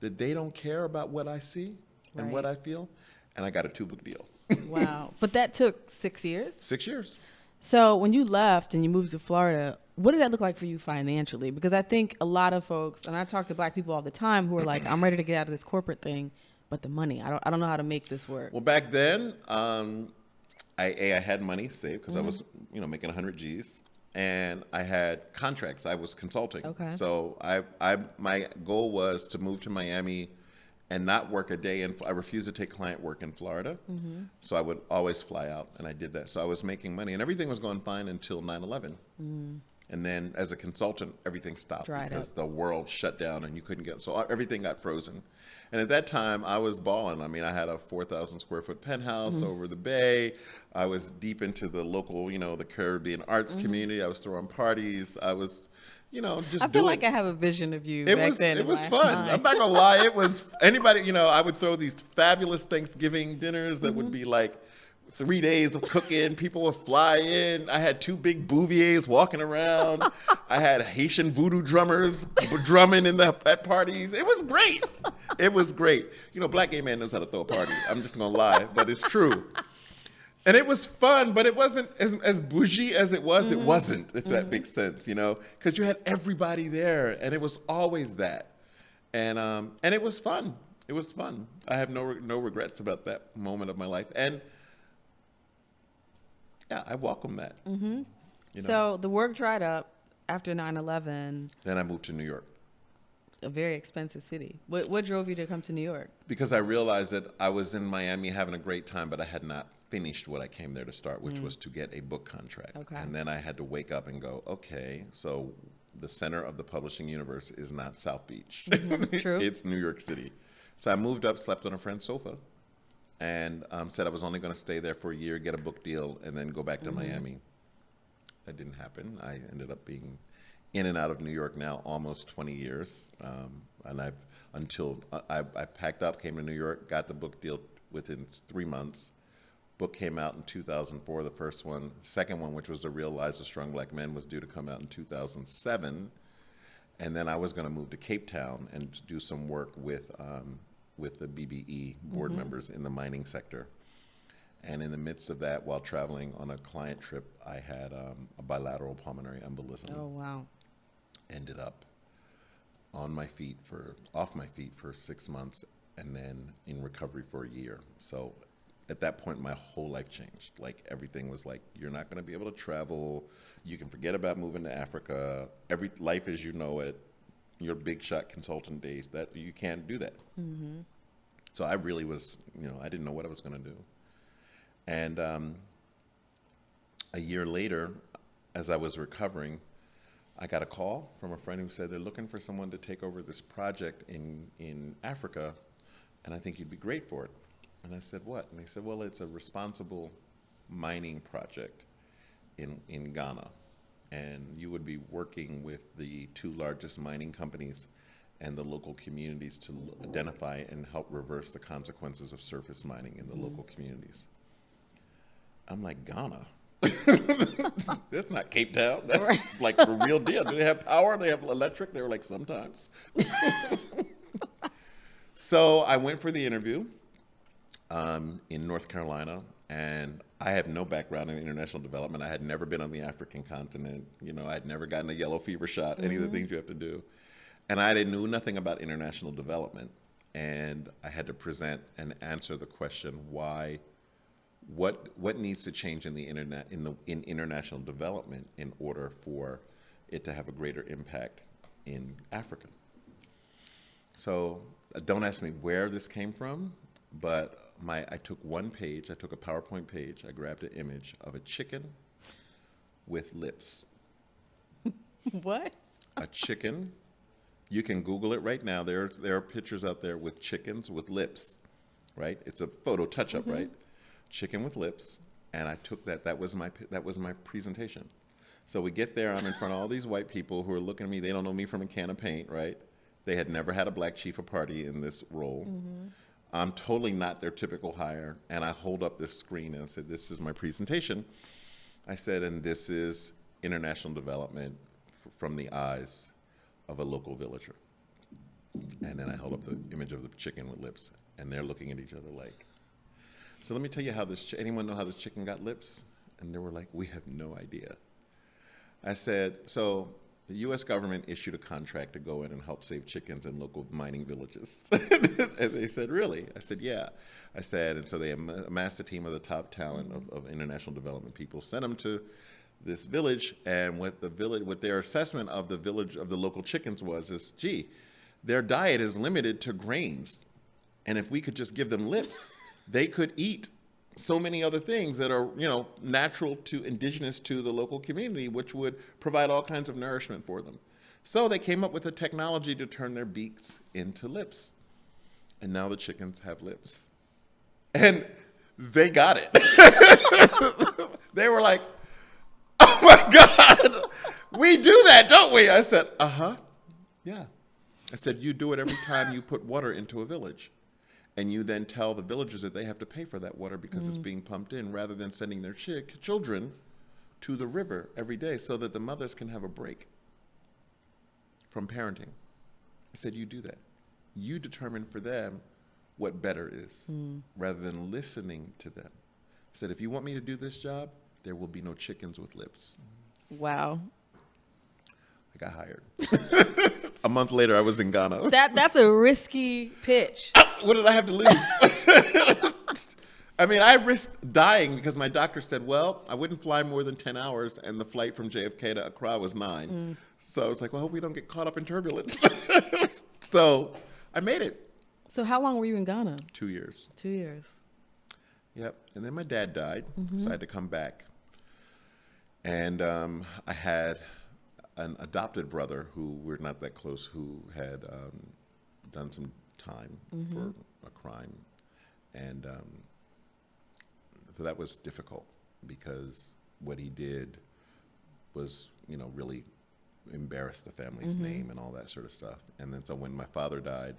S2: that they don't care about what I see and what I feel? And I got a 2-book deal.
S1: Wow. But that took 6 years?
S2: 6 years.
S1: So when you left and you moved to Florida, what did that look like for you financially? Because I think a lot of folks, and I talk to black people all the time who are like, I'm ready to get out of this corporate thing, but the money, I don't know how to make this work.
S2: Well, back then, I had money saved because I was, making 100 G's, and I had contracts. I was consulting.
S1: Okay.
S2: So my goal was to move to Miami and not work a day. And I refused to take client work in Florida. So I would always fly out, and I did that. So I was making money, and everything was going fine until 9/11. And then as a consultant, everything stopped
S1: Dried
S2: because
S1: up.
S2: the world shut down and you couldn't get, so everything got frozen. And at that time, I was balling. I mean, I had a 4,000 square foot penthouse over the bay. I was deep into the local, the Caribbean arts community. I was throwing parties. I was, just
S1: I feel
S2: doing.
S1: like I have a vision of you
S2: It
S1: back
S2: was
S1: then.
S2: it
S1: in
S2: was
S1: my
S2: fun.
S1: mind.
S2: I'm not gonna lie. It was anybody. I would throw these fabulous Thanksgiving dinners that would be like 3 days of cooking. People would fly in. I had 2 big bouviers walking around. I had Haitian voodoo drummers drumming at parties. It was great. It was great. Black gay man knows how to throw a party. I'm just gonna lie, but it's true. And it was fun, but it wasn't as bougie as it was. It wasn't, if that makes sense, because you had everybody there, and it was always that, and it was fun. It was fun. I have no regrets about that moment of my life, and yeah, I welcome that.
S1: So the work dried up after 9/11.
S2: Then I moved to New York
S1: A very expensive city. What drove you to come to New York?
S2: because I realized that I was in Miami having a great time, but I had not finished what I came there to start, which was to get a book contract.
S1: Okay.
S2: And then I had to wake up and go, okay, so the center of the publishing universe is not South Beach.
S1: True.
S2: It's New York City. So I moved up, slept on a friend's sofa, and said I was only going to stay there for a year, get a book deal, and then go back to Miami. That didn't happen. I ended up being in and out of New York now almost 20 years. And I packed up, came to New York, got the book deal within 3 months. Book came out in 2004, the first one. Second one, which was The Real Lives of Strong Black Men, was due to come out in 2007. And then I was going to move to Cape Town and do some work with the BBE board members in the mining sector. And in the midst of that, while traveling on a client trip, I had a bilateral pulmonary embolism.
S1: Oh, wow.
S2: Ended up off my feet for 6 months, and then in recovery for a year. So at that point, my whole life changed. Like, everything was like, you're not going to be able to travel. You can forget about moving to Africa. Every life as you know it, your big shot consultant days, that you can't do that. So I really was, I didn't know what I was going to do. And a year later, as I was recovering, I got a call from a friend who said they're looking for someone to take over this project in Africa, and I think you'd be great for it. And I said, what? And they said, well, it's a responsible mining project in Ghana, and you would be working with the 2 largest mining companies and the local communities to identify and help reverse the consequences of surface mining in the local communities. I'm like, Ghana? That's not Cape Town. That's like the real deal. Do they have power? Do they have electric? They were like, sometimes. So I went for the interview in North Carolina, and I have no background in international development. I had never been on the African continent. I had never gotten a yellow fever shot, any of the things you have to do. And I knew nothing about international development. And I had to present and answer the question, why, what needs to change in in international development in order for it to have a greater impact in Africa? So don't ask me where this came from, but I took one page, I took a PowerPoint page, I grabbed an image of a chicken with lips.
S1: What?
S2: A chicken. You can Google it right now. There are pictures out there with chickens with lips, right? It's a photo touch-up, right? Chicken with lips, and I took that. That was my presentation. So we get there. I'm in front of all these white people who are looking at me. They don't know me from a can of paint, right? They had never had a black chief of party in this role. I'm totally not their typical hire, and I hold up this screen and I said, "This is my presentation." I said, "And this is international development from the eyes of a local villager." And then I held up the image of the chicken with lips, and they're looking at each other like. So let me tell you how anyone know how this chicken got lips? And they were like, we have no idea. I said, so the U.S. government issued a contract to go in and help save chickens in local mining villages. And they said, really? I said, yeah. I said, and so they amassed a team of the top talent of international development people, sent them to this village, and what their assessment of the village, of the local chickens is, gee, their diet is limited to grains. And if we could just give them lips, they could eat so many other things that are, natural to indigenous to the local community, which would provide all kinds of nourishment for them. So they came up with a technology to turn their beaks into lips. And now the chickens have lips. And they got it. They were like, oh my God, we do that, don't we? I said, yeah. I said, you do it every time you put water into a village. And you then tell the villagers that they have to pay for that water because it's being pumped in, rather than sending their children to the river every day so that the mothers can have a break from parenting. I said, you do that. You determine for them what better is, rather than listening to them. I said, if you want me to do this job, there will be no chickens with lips.
S1: Wow.
S2: I got hired. A month later, I was in Ghana.
S1: That's a risky pitch.
S2: What did I have to lose? I mean, I risked dying because my doctor said, well, I wouldn't fly more than 10 hours, and the flight from JFK to Accra was 9. So I was like, well, I hope we don't get caught up in turbulence. So I made it.
S1: So how long were you in Ghana?
S2: 2 years.
S1: 2 years.
S2: Yep. And then my dad died, so I had to come back. And I had an adopted brother who we're not that close, who had done some time for a crime. And so that was difficult because what he did was, really embarrassed the family's name and all that sort of stuff. And then so when my father died,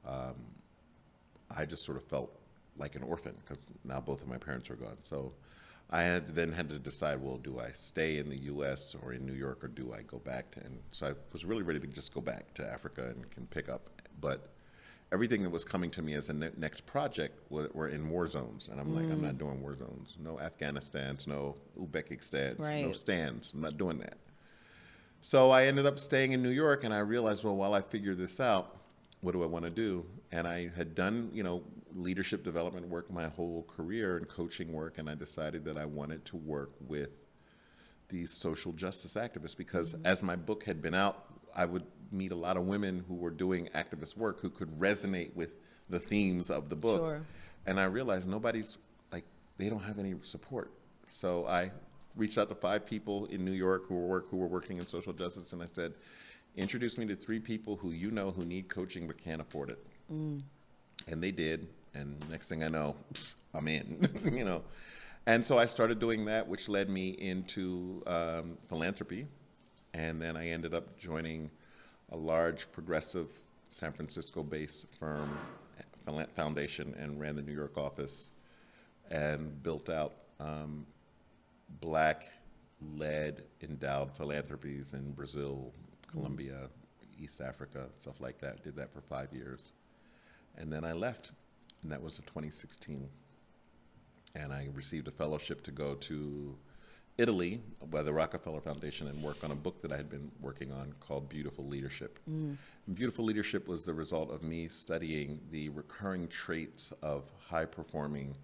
S2: I just sort of felt like an orphan because now both of my parents were gone. So I had to decide, well, do I stay in the U.S. or in New York, or do I go back to? And so I was really ready to just go back to Africa and can pick up. But everything that was coming to me as a next project were in war zones, and I'm like, I'm not doing war zones. No Afghanistans, no Uzbekistans, no stands. I'm not doing that. So I ended up staying in New York, and I realized, well, while I figure this out, what do I want to do? And I had done, leadership development work my whole career and coaching work, and I decided that I wanted to work with these social justice activists because as my book had been out, I would meet a lot of women who were doing activist work who could resonate with the themes of the book.
S1: Sure.
S2: And I realized they don't have any support. So I reached out to 5 people in New York who were working in social justice, and I said, introduce me to 3 people who who need coaching but can't afford it. And they did, and next thing I know, I'm in, And so I started doing that, which led me into philanthropy, and then I ended up joining a large progressive San Francisco-based firm, foundation, and ran the New York office and built out Black-led endowed philanthropies in Brazil, Colombia, East Africa, stuff like that. Did that for 5 years. And then I left, and that was in 2016. And I received a fellowship to go to Italy by the Rockefeller Foundation and work on a book that I had been working on called Beautiful Leadership. And Beautiful Leadership was the result of me studying the recurring traits of high-performing,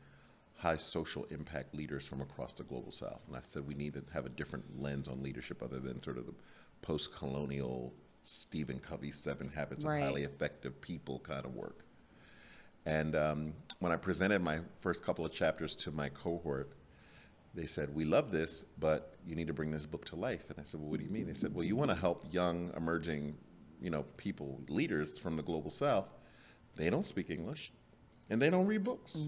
S2: high social impact leaders from across the global South. And I said we need to have a different lens on leadership other than sort of the post-colonial Stephen Covey's 7 Habits of Highly Effective People kind of work. And when I presented my first couple of chapters to my cohort, they said, we love this, but you need to bring this book to life. And I said, well, what do you mean? They said, well, you want to help young, emerging, people, leaders from the global South. They don't speak English, and they don't read books.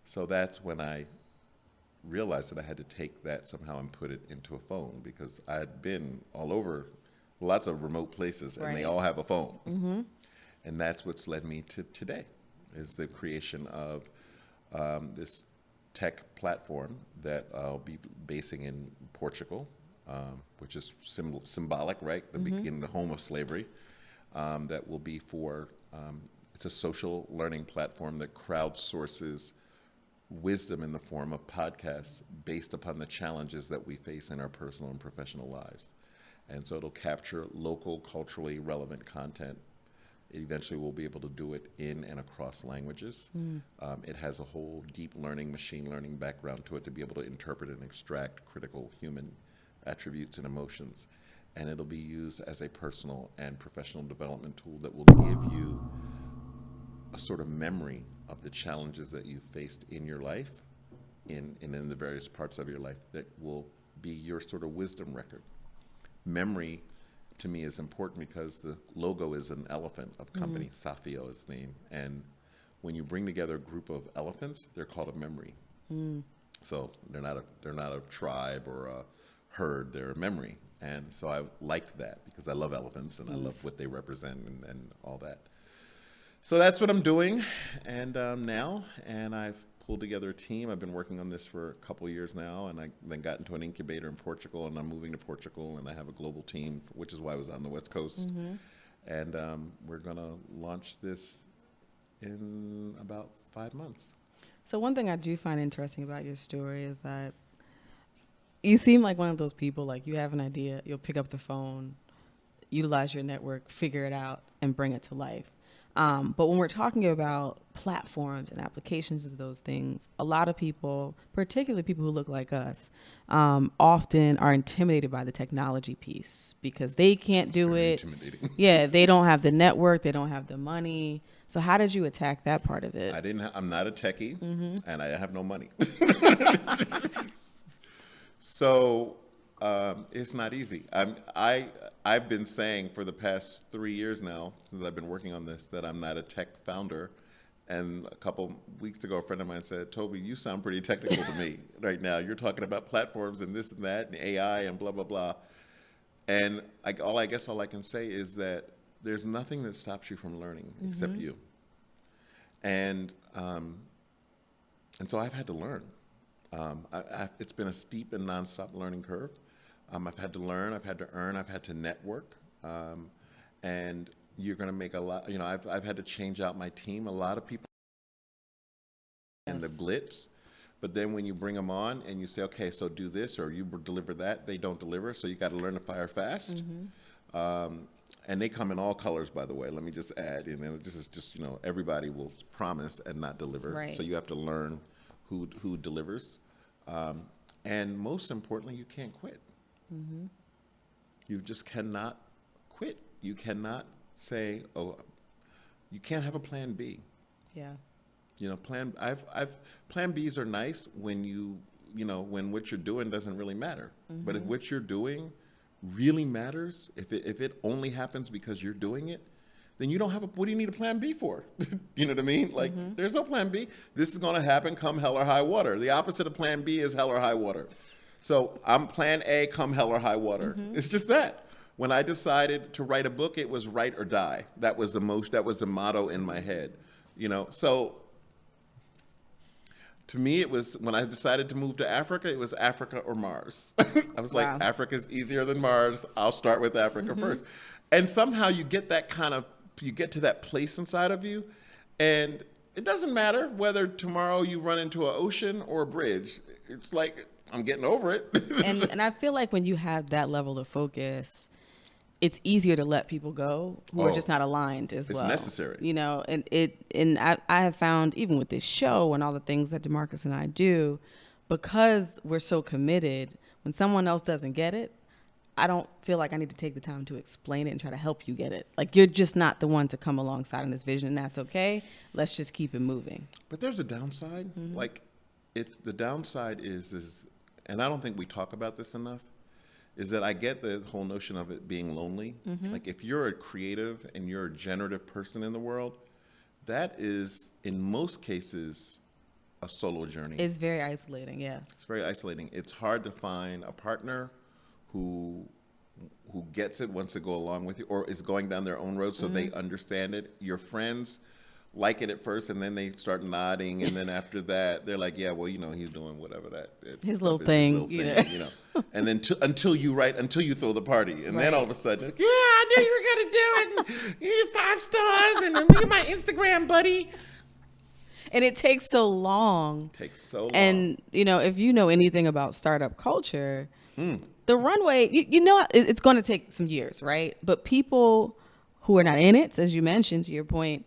S2: So that's when I realized that I had to take that somehow and put it into a phone, because I had been all over lots of remote places, and they all have a phone. And that's what's led me to today, is the creation of this tech platform that I'll be basing in Portugal, which is symbolic, right? The home of slavery. That will be for, it's a social learning platform that crowdsources wisdom in the form of podcasts based upon the challenges that we face in our personal and professional lives. And so it'll capture local, culturally relevant content. Eventually we'll be able to do it in and across languages. It has a whole deep learning, machine learning background to it to be able to interpret and extract critical human attributes and emotions. And it'll be used as a personal and professional development tool that will give you a sort of memory of the challenges that you faced in your life, in the various parts of your life, that will be your sort of wisdom record. Memory, to me, is important because the logo is an elephant of company. Safioo is the name. And when you bring together a group of elephants, they're called a memory. So they're not a tribe or a herd, they're a memory. And so I liked that because I love elephants and I love what they represent and all that. So that's what I'm doing now, and I've pulled together a team. I've been working on this for a couple of years now, and I then got into an incubator in Portugal, and I'm moving to Portugal, and I have a global team, which is why I was on the West Coast. And we're going to launch this in about 5 months.
S1: So one thing I do find interesting about your story is that you seem like one of those people, like you have an idea, you'll pick up the phone, utilize your network, figure it out, and bring it to life. But when we're talking about platforms and applications of those things, a lot of people, particularly people who look like us, often are intimidated by the technology piece because they can't do it.
S2: Intimidating.
S1: Yeah, they don't have the network, they don't have the money. So how did you attack that part of it?
S2: I'm not a techie, and I have no money. So it's not easy. I've been saying for the past 3 years now, since I've been working on this, that I'm not a tech founder. And a couple weeks ago, a friend of mine said, "Toby, you sound pretty technical to me right now. You're talking about platforms and this and that and AI and blah, blah, blah." And I guess all I can say is that there's nothing that stops you from learning except you. And so I've had to learn. It's been a steep and nonstop learning curve. I've had to learn, I've had to earn, I've had to network, and you're going to make a lot. I've had to change out my team. A lot of people in the glitz, but then when you bring them on and you say, okay, so do this or you deliver that, they don't deliver. So you got to learn to fire fast. And they come in all colors, by the way. Let me just add, and this is just everybody will promise and not deliver.
S1: Right.
S2: So you have to learn who delivers, and most importantly, you can't quit. You just cannot quit. You cannot say, "Oh," you can't have a plan B.
S1: Yeah.
S2: Plan Bs are nice when when what you're doing doesn't really matter. But if what you're doing really matters, if it only happens because you're doing it, then you don't have what do you need a plan B for? You know what I mean? Like, there's no plan B. This is going to happen come hell or high water. The opposite of plan B is hell or high water. So I'm plan A come hell or high water. It's just that. When I decided to write a book, it was write or die. That was the motto in my head. So to me, it was when I decided to move to Africa, it was Africa or Mars. I was like, Africa's easier than Mars. I'll start with Africa first. And somehow you get to that place inside of you, and it doesn't matter whether tomorrow you run into an ocean or a bridge. It's like, I'm getting over it.
S1: and I feel like when you have that level of focus, it's easier to let people go who are just not aligned as well.
S2: It's necessary.
S1: And I have found, even with this show and all the things that DeMarcus and I do, because we're so committed, when someone else doesn't get it, I don't feel like I need to take the time to explain it and try to help you get it. Like, you're just not the one to come alongside in this vision, and that's okay. Let's just keep it moving.
S2: But there's a downside. Like, the downside is, and I don't think we talk about this enough, is that I get the whole notion of it being lonely. Like, if you're a creative and you're a generative person in the world, that is, in most cases, a solo journey.
S1: It's very isolating, yes.
S2: It's very isolating. It's hard to find a partner who gets it, wants to go along with you, or is going down their own road so they understand it. Your friends like it at first, and then they start nodding, and then after that, they're like, "Yeah, well, he's doing whatever
S1: his little thing,
S2: And then until you throw the party, and then all of a sudden, yeah, I knew you were gonna do it. You need 5 stars, and then you're my Instagram buddy.
S1: And it takes so long. And if you know anything about startup culture, the runway, it's going to take some years, right? But people who are not in it, as you mentioned, to your point,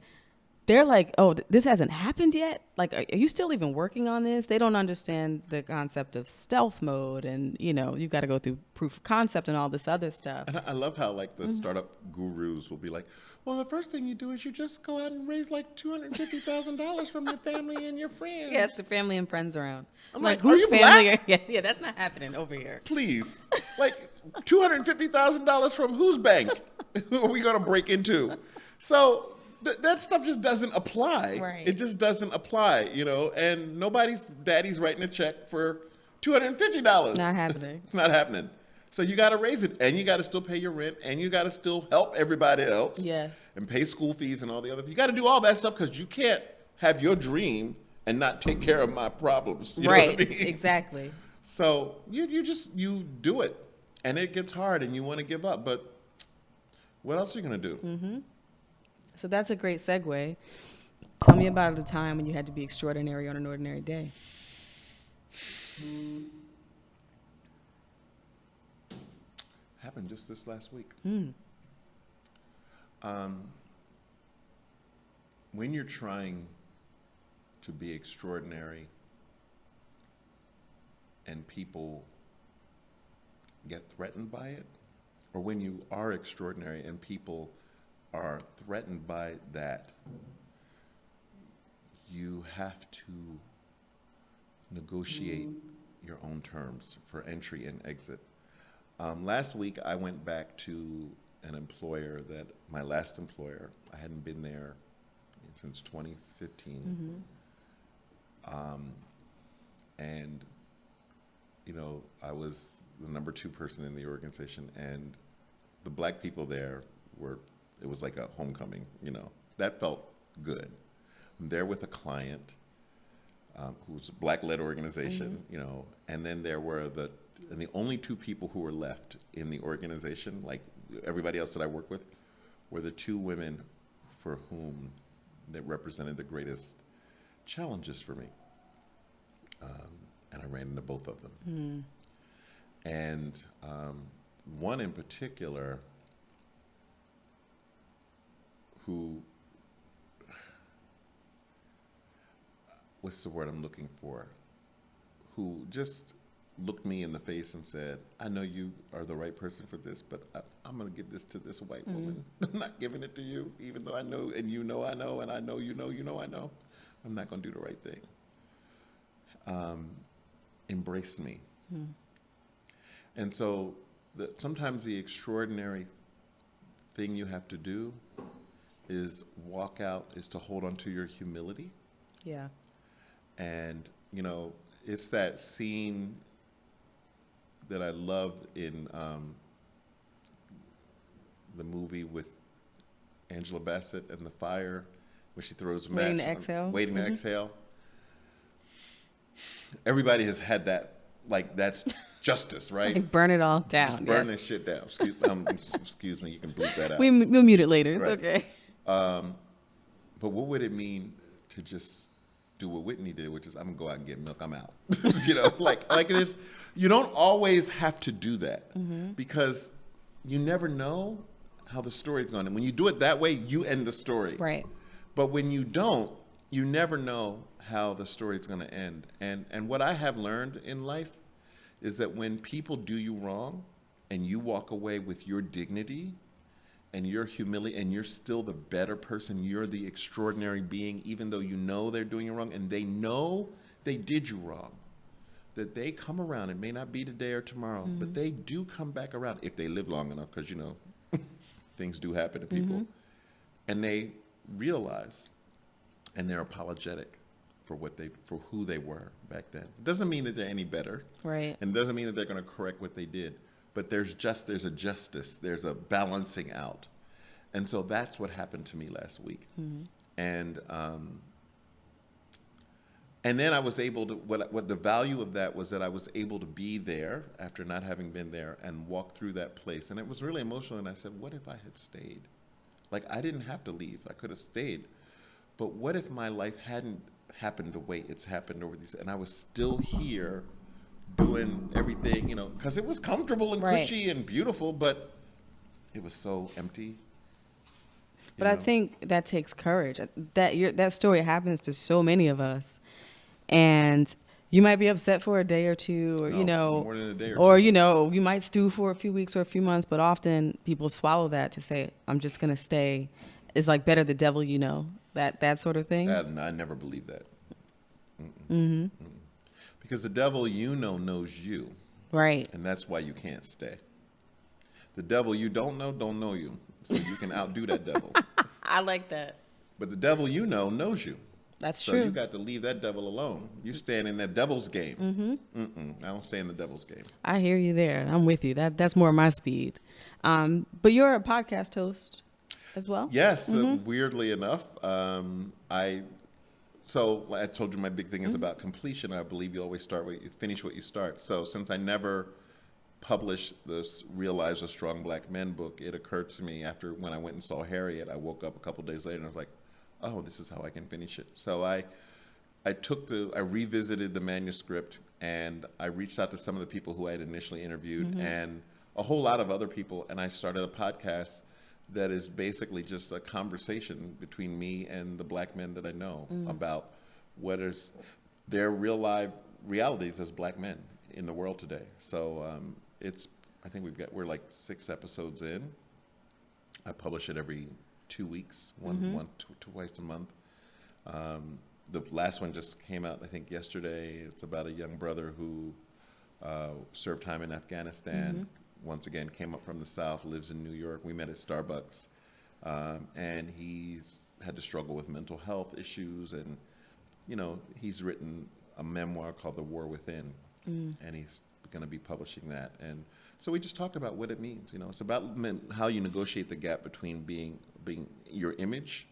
S1: they're like, oh, this hasn't happened yet. Like, are you still even working on this? They don't understand the concept of stealth mode, and you've got to go through proof of concept and all this other stuff.
S2: And I love how like the startup gurus will be like, well, the first thing you do is you just go out and raise like $250,000 from your family and your friends.
S1: Yes, the family and friends around.
S2: I'm like,
S1: whose
S2: are you
S1: family?
S2: black?
S1: Yeah, that's not happening over here.
S2: Please, like $250,000 from whose bank are we going to break into? So that stuff just doesn't apply.
S1: Right.
S2: It just doesn't apply, and nobody's daddy's writing a check for $250.
S1: Not happening.
S2: It's not happening. So you got to raise it, and you got to still pay your rent, and you got to still help everybody else.
S1: Yes.
S2: And pay school fees and all the other. You got to do all that stuff because you can't have your dream and not take care of my problems. You know what I mean?
S1: Exactly.
S2: So you do it, and it gets hard, and you want to give up, but what else are you going to do?
S1: Mm-hmm. So that's a great segue. Tell me about a time when you had to be extraordinary on an ordinary day.
S2: Happened just this last week. When you're trying to be extraordinary and people get threatened by it, or when you are extraordinary and people are threatened by that, you have to negotiate your own terms for entry and exit. Last week, I went back to an employer my last employer, I hadn't been there since 2015. And, I was the number 2 person in the organization, and the black people there it was like a homecoming, That felt good. I'm there with a client who's a black-led organization, and then there were the only 2 people who were left in the organization, like everybody else that I work with, were the 2 women for whom that represented the greatest challenges for me. And I ran into both of them. And one in particular who, what's the word I'm looking for, who just looked me in the face and said, I know you are the right person for this, but I'm going to give this to this white woman. I'm not giving it to you, even though I know, and I know, and I know I know. I'm not going to do the right thing. Embrace me. And so sometimes the extraordinary thing you have to do is to hold on to your humility.
S1: Yeah.
S2: And, it's that scene that I love in the movie with Angela Bassett and the fire, where she throws a match.
S1: Waiting to exhale.
S2: Waiting to exhale. Everybody has had that, like, that's justice, right?
S1: Like burn it all down.
S2: Just burn this shit down. Excuse me, you can bleep that out.
S1: We'll mute it later. It's
S2: Right.
S1: okay.
S2: But what would it mean to just do what Whitney did, which is I'm gonna go out and get milk, I'm out. Like it is. You don't always have to do that because you never know how the story's going. And when you do it that way, you end the story.
S1: Right.
S2: But when you don't, you never know how the story's going to end. And what I have learned in life is that when people do you wrong and you walk away with your dignity and your humility and you're still the better person, you're the extraordinary being, even though you know they're doing you wrong and they know they did you wrong, that they come around. It may not be today or tomorrow, but they do come back around if they live long enough, because, things do happen to people. And they realize and they're apologetic for who they were back then. It doesn't mean that they're any better.
S1: Right.
S2: And it doesn't mean that they're going to correct what they did. But there's a justice, there's a balancing out. And so that's what happened to me last week. And then I was able to, what the value of that was that I was able to be there after not having been there and walk through that place. And it was really emotional. And I said, what if I had stayed? Like, I didn't have to leave. I could have stayed. But what if my life hadn't happened the way it's happened over these, and I was still here doing everything, because it was comfortable and
S1: Right.
S2: cushy and beautiful, but it was so empty.
S1: But I think that takes courage. That story happens to so many of us, and you might be upset for a day or two, or
S2: more than a day
S1: or
S2: two.
S1: you might stew for a few weeks or a few months. But often people swallow that to say, "I'm just gonna stay." It's like better the devil you know, that sort of thing.
S2: I never believe that. Mm-mm. Mm-mm. Because the devil you know knows you,
S1: Right.
S2: and that's why you can't stay. The devil you don't know you, so you can outdo that devil.
S1: I like that.
S2: But the devil you know knows you.
S1: That's
S2: So
S1: true.
S2: you got to leave that devil alone. You stand in that devil's game. I don't stay in the devil's game.
S1: I hear you there. I'm with you. That's more my speed. But you're a podcast host as well?
S2: Yes, weirdly enough, I told you my big thing is about completion. I believe you always finish what you start. So since I never published this Realize a Strong Black Men book, it occurred to me after when I went and saw Harriet, I woke up a couple days later and I was like, oh, this is how I can finish it. So I revisited the manuscript and I reached out to some of the people who I had initially interviewed and a whole lot of other people, and I started a podcast that is basically just a conversation between me and the black men that I know about what is their real life realities as black men in the world today. So I think we're like 6 episodes in. I publish it every 2 weeks, twice a month. The last one just came out, I think, yesterday. It's about a young brother who served time in Afghanistan. Once again, came up from the South, lives in New York. We met at Starbucks. And he's had to struggle with mental health issues. And, he's written a memoir called The War Within. And he's going to be publishing that. And so we just talked about what it means. It's about how you negotiate the gap between being your image,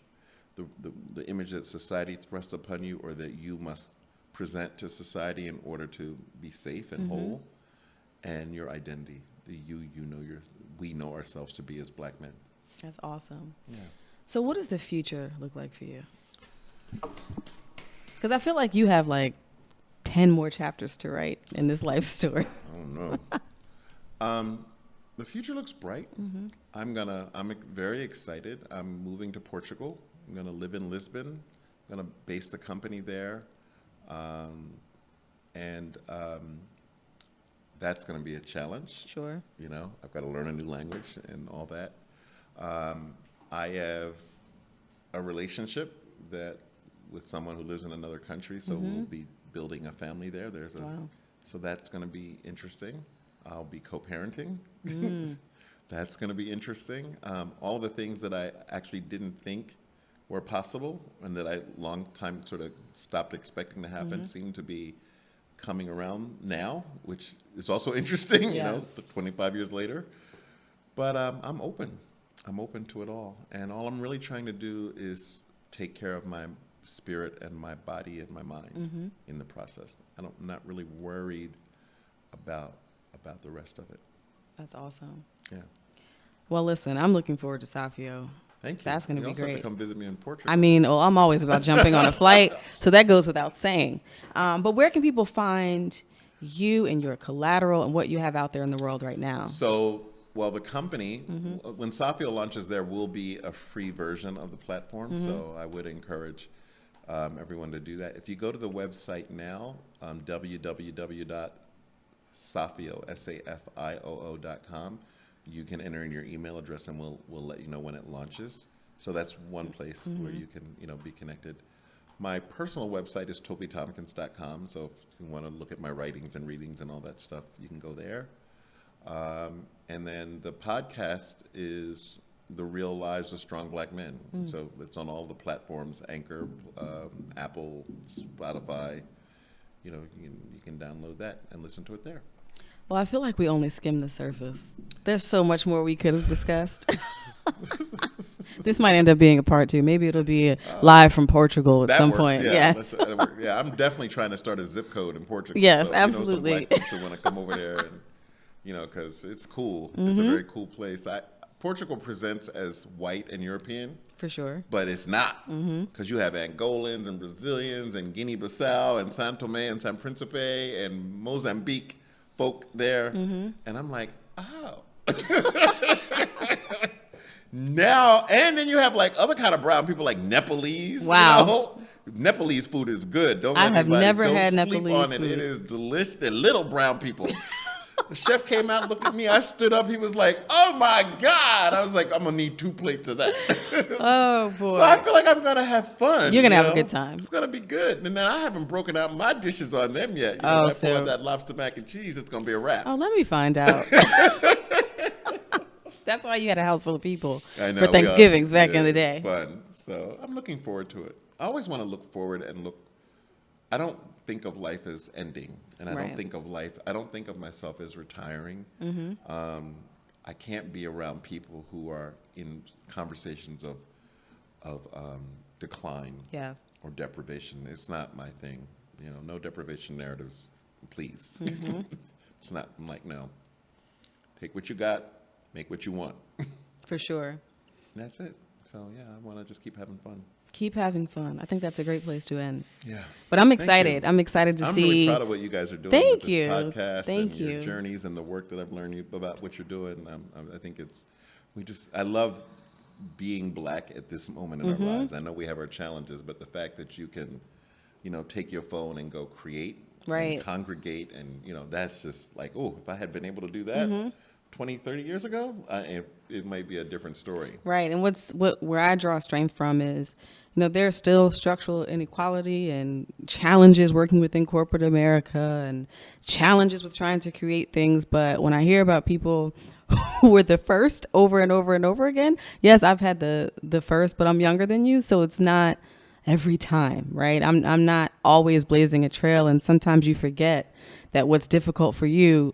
S2: the image that society thrusts upon you or that you must present to society in order to be safe and whole, and your identity, we know ourselves to be as black men.
S1: That's awesome.
S2: Yeah.
S1: So what does the future look like for you? Because I feel like you have like 10 more chapters to write in this life story.
S2: Oh no. The future looks bright. I'm very excited. I'm moving to Portugal. I'm gonna live in Lisbon. I'm gonna base the company there. That's gonna be a challenge.
S1: Sure.
S2: I've got to learn a new language and all that. I have a relationship with someone who lives in another country, so we'll be building a family there.
S1: Wow.
S2: So that's going to be interesting. I'll be co-parenting. That's going to be interesting. All of the things that I actually didn't think were possible and that I long time sort of stopped expecting to happen seem to be coming around now, which is also interesting, 25 years later. But I'm open. I'm open to it all. And all I'm really trying to do is take care of my spirit and my body and my mind in the process. I'm not really worried about the rest of it.
S1: That's awesome.
S2: Yeah.
S1: Well, listen, I'm looking forward to Safioo.
S2: Thank you.
S1: That's going to be
S2: You also have
S1: great.
S2: to come visit me in Portugal.
S1: I mean, I'm always about jumping on a flight, so that goes without saying. But where can people find you and your collateral and what you have out there in the world right now?
S2: So, the company, when Safioo launches, there will be a free version of the platform. So I would encourage everyone to do that. If you go to the website now, www.safioo.com, you can enter in your email address and we'll let you know when it launches. So that's one place where you can be connected. My personal website is tobythompkins.com. So if you want to look at my writings and readings and all that stuff, you can go there. And then the podcast is The Real Lives of Strong Black Men. So it's on all the platforms, Anchor, Apple, Spotify. You can download that and listen to it there.
S1: Well, I feel like we only skimmed the surface. There's so much more we could have discussed. This might end up being a part 2. Maybe it'll be live from Portugal at some point.
S2: Yeah,
S1: yes.
S2: I'm definitely trying to start a zip code in Portugal.
S1: Yes,
S2: so,
S1: absolutely.
S2: Some black folks who want to come over there and, because it's cool. It's a very cool place. Portugal presents as white and European.
S1: For sure.
S2: But it's not. Because you have Angolans and Brazilians and Guinea-Bissau and São Tomé and San Principe and Mozambique folk there. And I'm like, oh. Now, and then you have like other kind of brown people like Nepalese.
S1: Wow.
S2: You know? Nepalese food is good. Don't
S1: I
S2: let
S1: have
S2: anybody-
S1: never
S2: don't
S1: had
S2: sleep
S1: Nepalese
S2: on it.
S1: food.
S2: It is delicious. They're little brown people. The chef came out and looked at me. I stood up. He was like, "Oh my God!" I was like, "I'm gonna need 2 plates of that."
S1: Oh boy.
S2: So I feel like I'm gonna have fun.
S1: You're gonna
S2: you
S1: have a
S2: know?
S1: good time.
S2: It's gonna be good. And then I haven't broken out my dishes on them yet. You know,
S1: Oh,
S2: I pull
S1: so-
S2: out that lobster mac and cheese. It's gonna be a wrap.
S1: Oh, let me find out. That's why you had a house full of people
S2: I know,
S1: for
S2: we
S1: Thanksgivings
S2: are-
S1: back
S2: yeah,
S1: in the
S2: it's
S1: day.
S2: Fun. So I'm looking forward to it. I always want to look forward and look. I don't think of life as ending, and I
S1: Right.
S2: don't think of life. I don't think of myself as retiring. I can't be around people who are in conversations of decline
S1: Yeah.
S2: or deprivation. It's not my thing. You know, no deprivation narratives, please. It's not. I'm like, no. Take what you got, make what you want.
S1: For sure.
S2: That's it. So yeah, I want to just keep having fun.
S1: Keep having fun. I think that's a great place to end.
S2: Yeah.
S1: But I'm
S2: Thank
S1: excited.
S2: you.
S1: I'm excited to
S2: I'm
S1: see.
S2: really proud of what you guys are doing
S1: Thank
S2: with this
S1: you.
S2: podcast
S1: Thank
S2: and your
S1: you.
S2: journeys and the work that I've learned about what you're doing. I think I love being Black at this moment in
S1: Mm-hmm.
S2: our lives. I know we have our challenges, but the fact that you can, take your phone and go create,
S1: Right.
S2: and congregate, and, that's just like, oh, if I had been able to do that 20, 30 years ago, it might be a different story.
S1: Right. And where I draw strength from is, there's still structural inequality and challenges working within corporate America and challenges with trying to create things. But when I hear about people who were the first over and over and over again, yes, I've had the first, but I'm younger than you. So it's not every time, right? I'm not always blazing a trail. And sometimes you forget that what's difficult for you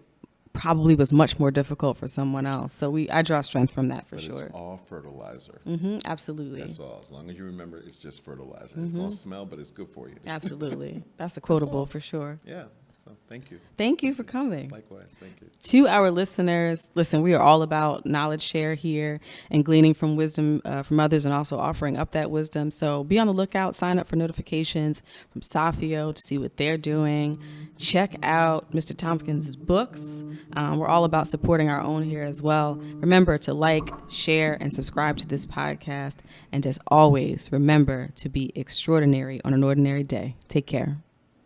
S1: probably was much more difficult for someone else. So I draw strength from that for
S2: But
S1: sure.
S2: it's all fertilizer.
S1: Absolutely.
S2: That's all. As long as you remember, it's just fertilizer. It's going to smell, but it's good for you.
S1: Absolutely. That's a quotable for sure.
S2: Yeah. So thank you.
S1: Thank you for coming.
S2: Likewise. Thank you.
S1: To our listeners, listen, we are all about knowledge share here and gleaning from wisdom from others and also offering up that wisdom. So be on the lookout, sign up for notifications from Safioo to see what they're doing. Check out Mr. Tompkins' books. We're all about supporting our own here as well. Remember to like, share, and subscribe to this podcast. And as always, remember to be extraordinary on an ordinary day. Take care.